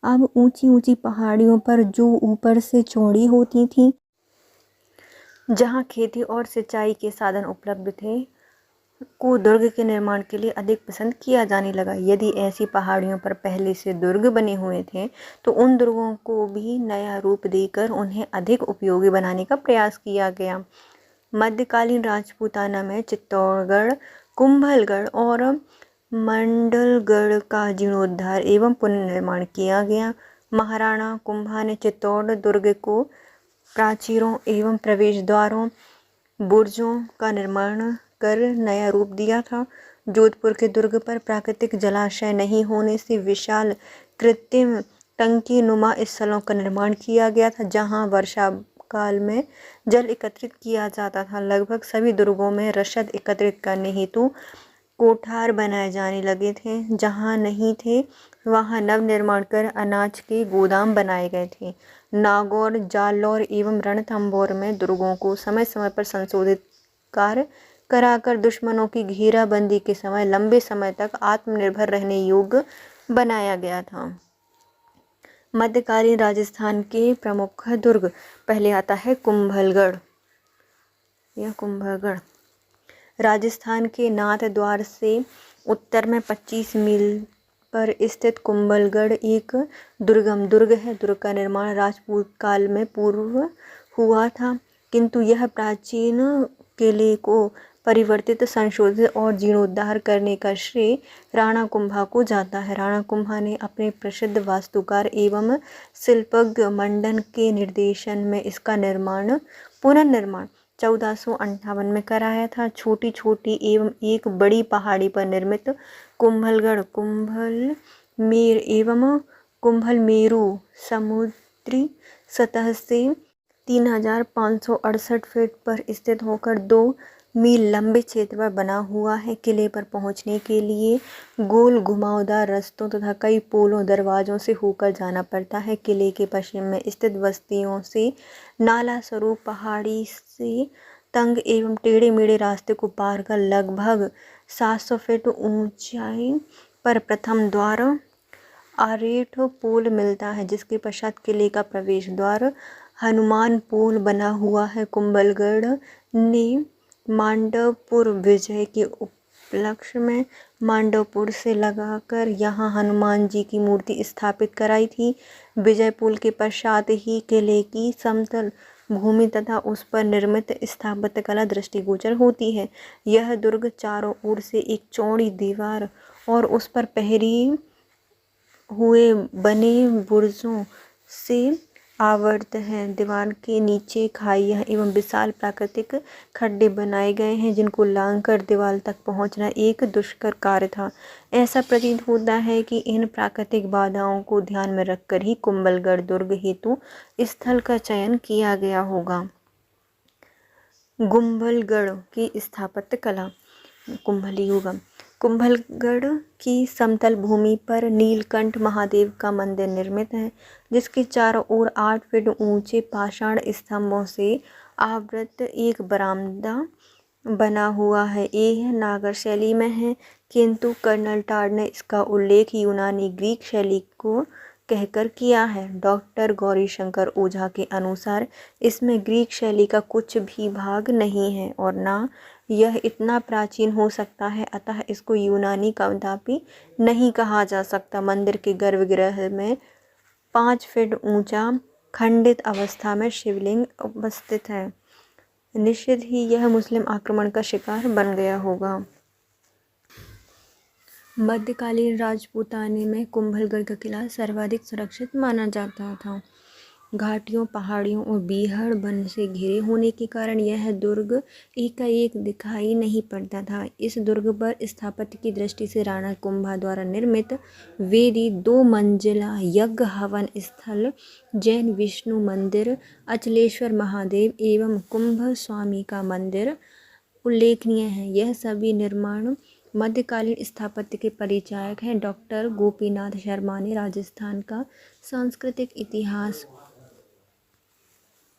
अब ऊंची ऊंची पहाड़ियों पर जो ऊपर से चौड़ी होती थी जहाँ खेती और सिंचाई के साधन उपलब्ध थे को दुर्ग के निर्माण के लिए अधिक पसंद किया जाने लगा। यदि ऐसी पहाड़ियों पर पहले से दुर्ग बने हुए थे तो उन दुर्गों को भी नया रूप देकर उन्हें अधिक उपयोगी बनाने का प्रयास किया गया। मध्यकालीन राजपूताना में चित्तौड़गढ़, कुंभलगढ़ और मंडलगढ़ का जीर्णोद्धार एवं पुनर्निर्माण किया गया। महाराणा कुंभा ने चित्तौड़ दुर्ग को प्राचीरों एवं प्रवेश द्वारों, बुर्जों का निर्माण कर नया रूप दिया था। जोधपुर के दुर्ग पर प्राकृतिक जलाशय नहीं होने से विशाल कृत्रिम टंकी नुमा स्थलों का निर्माण किया गया था, जहां वर्षा काल में जल एकत्रित किया जाता था। लगभग सभी दुर्गों में रसद एकत्रित करने हेतु कोठार बनाए जाने लगे थे। जहां नहीं थे वहां नव निर्माण कर अनाज के गोदाम बनाए गए थे। नागौर, जालौर एवं रणथंभौर में दुर्गों को समय समय पर संशोधित कार्य कराकर दुश्मनों की घेराबंदी के समय लंबे समय तक आत्मनिर्भर रहने योग्य बनाया गया था। मध्यकालीन राजस्थान के प्रमुख दुर्ग, पहले आता है कुंभलगढ़। यह कुंभलगढ़ राजस्थान के नाथ द्वार से उत्तर में 25 मील पर स्थित कुंभलगढ़ एक दुर्गम दुर्ग है। दुर्ग का निर्माण राजपूत काल में पूर्व हुआ था, किंतु यह प्राचीन किले को परिवर्तित, संशोधित और जीर्णोद्धार करने का श्रेय राणा कुंभा को जाता है। राणा कुंभा ने अपने प्रसिद्ध वास्तुकार एवं शिल्पज्ञ मंडन के निर्देशन में इसका पुनर्निर्माण 1458 में कराया था। छोटी छोटी एवं एक बड़ी पहाड़ी पर निर्मित कुंभलगढ़ कुंभलमेर एवं कुंभलमेरु समुद्री सतह से 3568 फीट पर स्थित होकर 2 मील लंबे क्षेत्र पर बना हुआ है। किले पर पहुंचने के लिए गोल घुमावदार रास्तों तथा कई पोलों दरवाजों से होकर जाना पड़ता है। किले के पश्चिम में स्थित बस्तियों से नाला स्वरूप पहाड़ी से तंग एवं टेढ़े मेढ़े रास्ते को पार कर लगभग 700 फीट ऊंचाई पर प्रथम द्वार आरेठ पोल मिलता है, जिसके पश्चात किले का प्रवेश द्वार हनुमान पोल बना हुआ है। कुंभलगढ़ ने मांडवपुर विजय के उपलक्ष्य में मांडवपुर से लगाकर यहाँ हनुमान जी की मूर्ति स्थापित कराई थी। विजय पुल के पश्चात ही किले की समतल भूमि तथा उस पर निर्मित स्थापत्य कला दृष्टिगोचर होती है। यह दुर्ग चारों ओर से एक चौड़ी दीवार और उस पर पहरी हुए बने बुर्जों से आवर्त है। दीवार के नीचे खाइयाँ एवं विशाल प्राकृतिक खड्डे बनाए गए हैं, जिनको लांघकर दीवार तक पहुंचना एक दुष्कर कार्य था। ऐसा प्रतीत होता है कि इन प्राकृतिक बाधाओं को ध्यान में रखकर ही कुंभलगढ़ दुर्ग हेतु स्थल का चयन किया गया होगा। कुंभलगढ़ की स्थापत्य कला। कुंभलयुगम। कुंभलगढ़ की समतल भूमि पर नीलकंठ महादेव का मंदिर निर्मित है, जिसके चारों ओर 8 फीट ऊंचे पाषाण स्तंभों से आवृत एक बरामदा बना हुआ है। यह नागर शैली में है, किंतु कर्नल टाड ने इसका उल्लेख यूनानी ग्रीक शैली को कहकर किया है। डॉक्टर गौरीशंकर ओझा के अनुसार इसमें ग्रीक शैली का कुछ भी भाग नहीं है और न यह इतना प्राचीन हो सकता है, अतः इसको यूनानी कदापि नहीं कहा जा सकता। मंदिर के गर्भगृह में 5 फीट ऊंचा खंडित अवस्था में शिवलिंग उपस्थित है। निश्चित ही यह मुस्लिम आक्रमण का शिकार बन गया होगा। मध्यकालीन राजपूताने में कुंभलगढ़ का किला सर्वाधिक सुरक्षित माना जाता था। घाटियों, पहाड़ियों और बीहड़ वन से घिरे होने के कारण यह दुर्ग एकाएक दिखाई नहीं पड़ता था। इस दुर्ग पर स्थापत्य की दृष्टि से राणा कुंभा द्वारा निर्मित वेदी, 2 मंजिला यज्ञ हवन स्थल, जैन विष्णु मंदिर, अचलेश्वर महादेव एवं कुंभ स्वामी का मंदिर उल्लेखनीय है। यह सभी निर्माण मध्यकालीन स्थापत्य के परिचायक हैं। डॉक्टर गोपीनाथ शर्मा ने राजस्थान का सांस्कृतिक इतिहास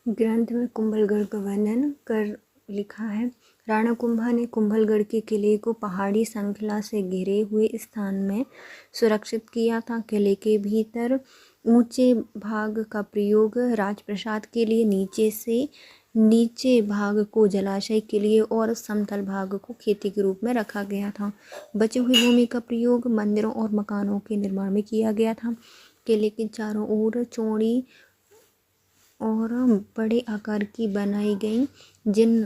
ग्रंथ में कुंभलगढ़ का वर्णन कर लिखा है। राणा कुंभा ने कुंभलगढ़ के किले को पहाड़ी श्रृंखला से घिरे हुए स्थान में सुरक्षित किया था। किले के भीतर ऊंचे भाग का प्रयोग राजप्रसाद के लिए, नीचे से नीचे भाग को जलाशय के लिए और समतल भाग को खेती के रूप में रखा गया था। बची हुई भूमि का प्रयोग मंदिरों और मकानों के निर्माण में किया गया था। किले के चारों ओर चौड़ी और बड़े आकार की बनाई गई, जिन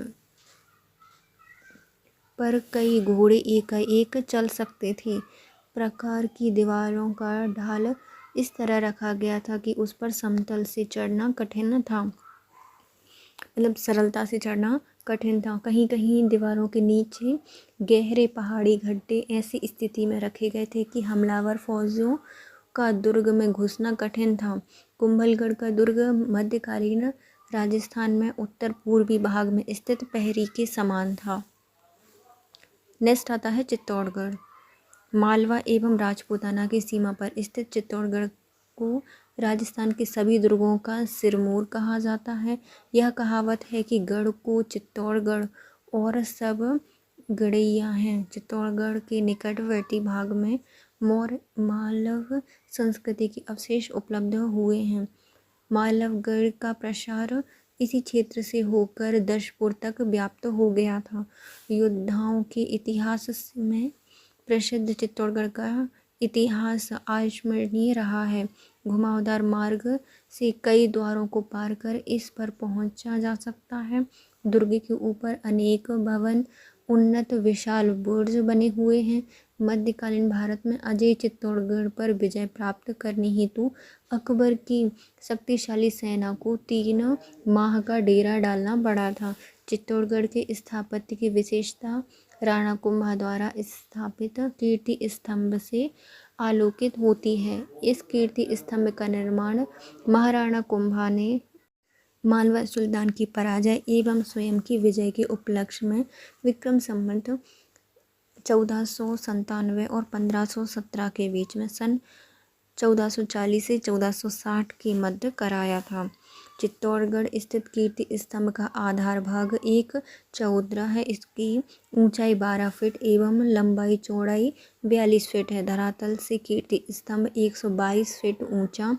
पर कई घोड़े एक चल सकते थे, प्रकार की दीवारों का ढाल इस तरह रखा गया था कि उस पर समतल से चढ़ना कठिन था, मतलब सरलता से चढ़ना कठिन था। कहीं कहीं दीवारों के नीचे गहरे पहाड़ी गड्ढे ऐसी स्थिति में रखे गए थे कि हमलावर फौजियों का दुर्ग में घुसना कठिन था। कुंभलगढ़ का दुर्ग मध्यकालीन राजस्थान में उत्तर पूर्वी भाग में स्थित प्रहरी के समान था। नेक्स्ट आता है चित्तौड़गढ़। मालवा एवं राजपूताना की सीमा पर स्थित चित्तौड़गढ़ को राजस्थान के सभी दुर्गों का सिरमौर कहा जाता है। यह कहावत है कि गढ़ को चित्तौड़गढ़ और सब गढ़ैया हैं। चित्तौड़गढ़ के निकटवर्ती भाग में मौर्य मालव संस्कृति के अवशेष उपलब्ध हुए हैं। मालवगढ़ का प्रसार इसी क्षेत्र से होकर दशपुर तक व्याप्त हो गया था। योद्धाओं के इतिहास में प्रसिद्ध चित्तौड़गढ़ का इतिहास अविस्मरणीय रहा है। घुमावदार मार्ग से कई द्वारों को पार कर इस पर पहुंचा जा सकता है। दुर्ग के ऊपर अनेक भवन, उन्नत विशाल बुर्ज बने हुए हैं। मध्यकालीन भारत में अजय चित्तौड़गढ़ पर विजय प्राप्त करने हेतु अकबर की शक्तिशाली सेना को 3 माह का डेरा डालना पड़ा था। चित्तौड़गढ़ के स्थापत्य की विशेषता राणा कुंभा द्वारा स्थापित कीर्ति स्तंभ से आलोकित होती है। इस कीर्ति स्तंभ का निर्माण महाराणा कुंभा ने मालवा सुल्तान की पराजय एवं स्वयं की विजय के उपलक्ष्य में विक्रम संवत 1497 और 1517 के बीच में सन 1440 से 1460 के मध्य कराया था। चित्तौड़गढ़ स्थित कीर्ति स्तंभ का आधार भाग एक चौतरा है। इसकी ऊंचाई 12 फीट एवं लंबाई चौड़ाई 42 फीट है। धरातल से कीर्ति स्तंभ 122 फीट ऊंचा,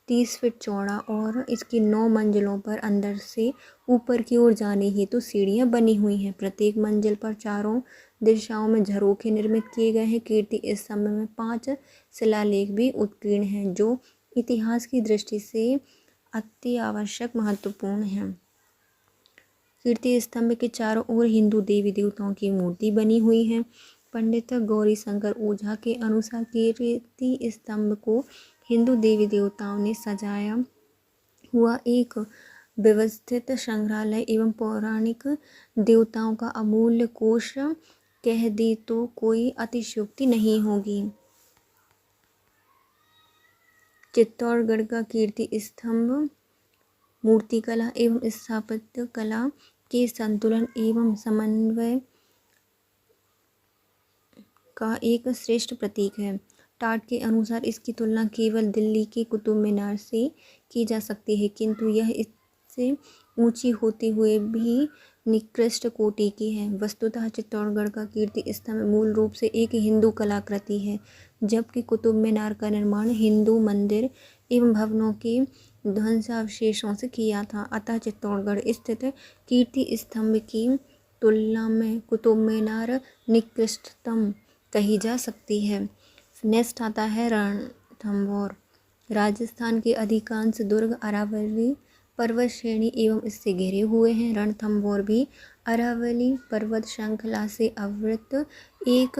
30 फीट चौड़ा और इसकी 9 मंजिलों पर अंदर से ऊपर की ओर जाने हेतु सीढ़ियां बनी हुई हैं। प्रत्येक मंजिल पर चारों दिशाओं में झरोखे निर्मित किए गए हैं। कीर्ति स्तंभ में 5 शिलालेख भी उत्कीर्ण हैं, जो इतिहास की दृष्टि से अति आवश्यक महत्वपूर्ण है। कीर्ति स्तंभ के चारों ओर हिंदू देवी देवताओं की मूर्ति बनी हुई है। पंडित गौरी शंकर ओझा के अनुसार कीर्ति स्तंभ को हिंदू देवी देवताओं ने सजाया हुआ एक व्यवस्थित संग्रहालय एवं पौराणिक देवताओं का अमूल्य कोष कह दे तो कोई अतिशयोक्ति नहीं होगी। चित्तौड़गढ़ का कीर्ति स्तंभ मूर्तिकला एवं स्थापत्य कला के संतुलन एवं समन्वय का एक श्रेष्ठ प्रतीक है। टाट के अनुसार इसकी तुलना केवल दिल्ली के कुतुब मीनार से की जा सकती है, किंतु यह इससे ऊंची होते हुए भी निकृष्ट कोटि की है। वस्तुतः चित्तौड़गढ़ का कीर्ति स्तंभ मूल रूप से एक हिंदू कलाकृति है, जबकि कुतुब मीनार का निर्माण हिंदू मंदिर एवं भवनों के ध्वंसावशेषों से किया था। अतः चित्तौड़गढ़ स्थित कीर्ति स्तंभ की तुलना में कुतुब मीनार निकृष्टतम कही जा सकती है। नेक्स्ट आता है रणथंभौर। राजस्थान के अधिकांश दुर्ग अरावली पर्वत श्रेणी एवं इससे घिरे हुए हैं। रणथंभौर भी अरावली पर्वत श्रृंखला से आवृत एक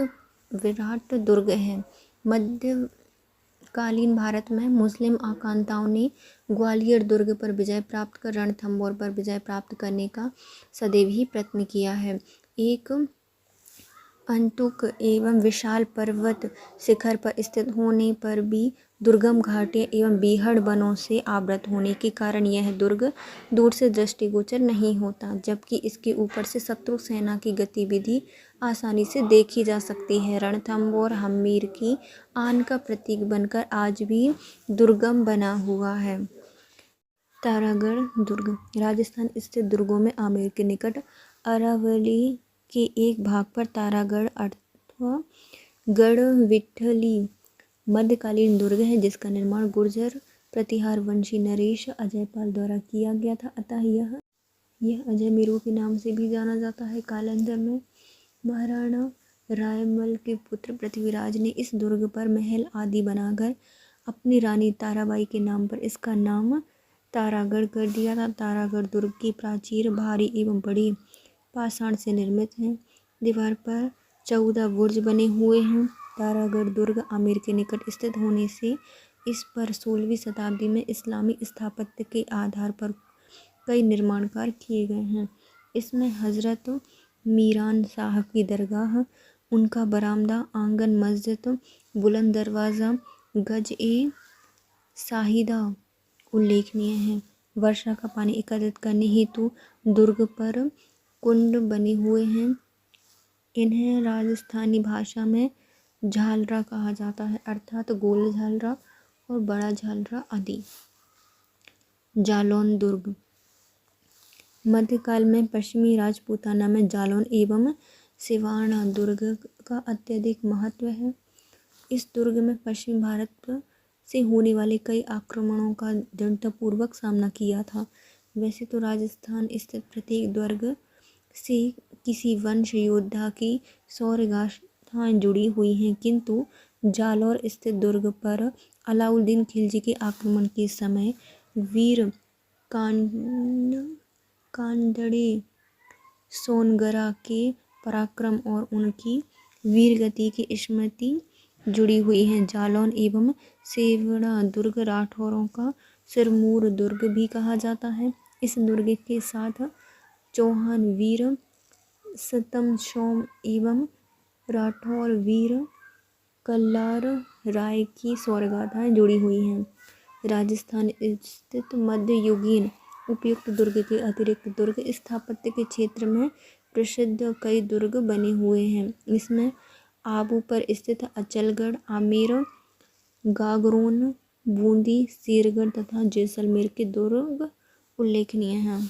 विराट दुर्ग है। मध्यकालीन भारत में मुस्लिम आक्रांताओं ने ग्वालियर दुर्ग पर विजय प्राप्त कर रणथंभौर पर विजय प्राप्त करने का सदैव ही प्रयत्न किया है। एक अंतुक एवं विशाल पर्वत शिखर पर स्थित होने पर भी दुर्गम घाटियां एवं बीहड़ वनों से आवृत होने के कारण यह दुर्ग दूर से दृष्टिगोचर नहीं होता, जबकि इसके ऊपर से शत्रु सेना की गतिविधि आसानी से देखी जा सकती है। रणथंभौर हम्मीर की आन का प्रतीक बनकर आज भी दुर्गम बना हुआ है। तारागढ़ दुर्ग। राजस्थान स्थित दुर्गों में आमेर के निकट अरावली के एक भाग पर तारागढ़ अथवा गढ़विठली मध्यकालीन दुर्ग है, जिसका निर्माण गुर्जर प्रतिहार वंशी नरेश अजयपाल द्वारा किया गया था। अतः यह यह अजयमेरू के नाम से भी जाना जाता है। कालांतर में महाराणा रायमल के पुत्र पृथ्वीराज ने इस दुर्ग पर महल आदि बनाकर अपनी रानी ताराबाई के नाम पर इसका नाम तारागढ़ कर दिया था। तारागढ़ दुर्ग की प्राचीर भारी एवं बड़ी पाषाण से निर्मित है। दीवार पर 14 बुर्ज बने हुए हैं। तारागढ़ दुर्ग आमेर के निकट स्थित होने से इस पर 16वीं शताब्दी में इस्लामी स्थापत्य के आधार पर कई निर्माण कार्य किए गए हैं। इसमें हजरत मीरान साहब की दरगाह, उनका बरामदा, आंगन, मस्जिद, बुलंद दरवाज़ा, गज-ए शाहिदा उल्लेखनीय है। वर्षा का पानी एकत्रित करने हेतु दुर्ग पर कुंड बने हुए हैं। इन्हें राजस्थानी भाषा में झालरा कहा जाता है, अर्थात गोल झालरा और बड़ा झालरा आदि। जालौन दुर्ग मध्यकाल में पश्चिमी राजपूताना में जालौन एवं सिवाना दुर्ग का अत्यधिक महत्व है। इस दुर्ग में पश्चिम भारत से होने वाले कई आक्रमणों का दृढ़तापूर्वक सामना किया था। वैसे तो राजस्थान स्थित प्रत्येक दुर्ग से किसी वंश योद्धा की शौर्यगाथाएं जुड़ी हुई हैं, किंतु जालौर स्थित दुर्ग पर अलाउद्दीन खिलजी के आक्रमण के समय वीर कांदड़े सोनगरा के पराक्रम और उनकी वीरगति की स्मृति जुड़ी हुई है। जालौन एवं सेवड़ा दुर्ग राठौरों का सिरमौर दुर्ग भी कहा जाता है। इस दुर्ग के साथ चौहान वीर सतमसोम एवं राठौर वीर कल्लार राय की शौर्यगाथाएं जुड़ी हुई हैं। राजस्थान स्थित मध्ययुगीन उपयुक्त दुर्ग के अतिरिक्त दुर्ग स्थापत्य के क्षेत्र में प्रसिद्ध कई दुर्ग बने हुए हैं। इसमें आबू पर स्थित अचलगढ़, आमेर, गागरोन, बूंदी, शेरगढ़ तथा जैसलमेर के दुर्ग उल्लेखनीय हैं।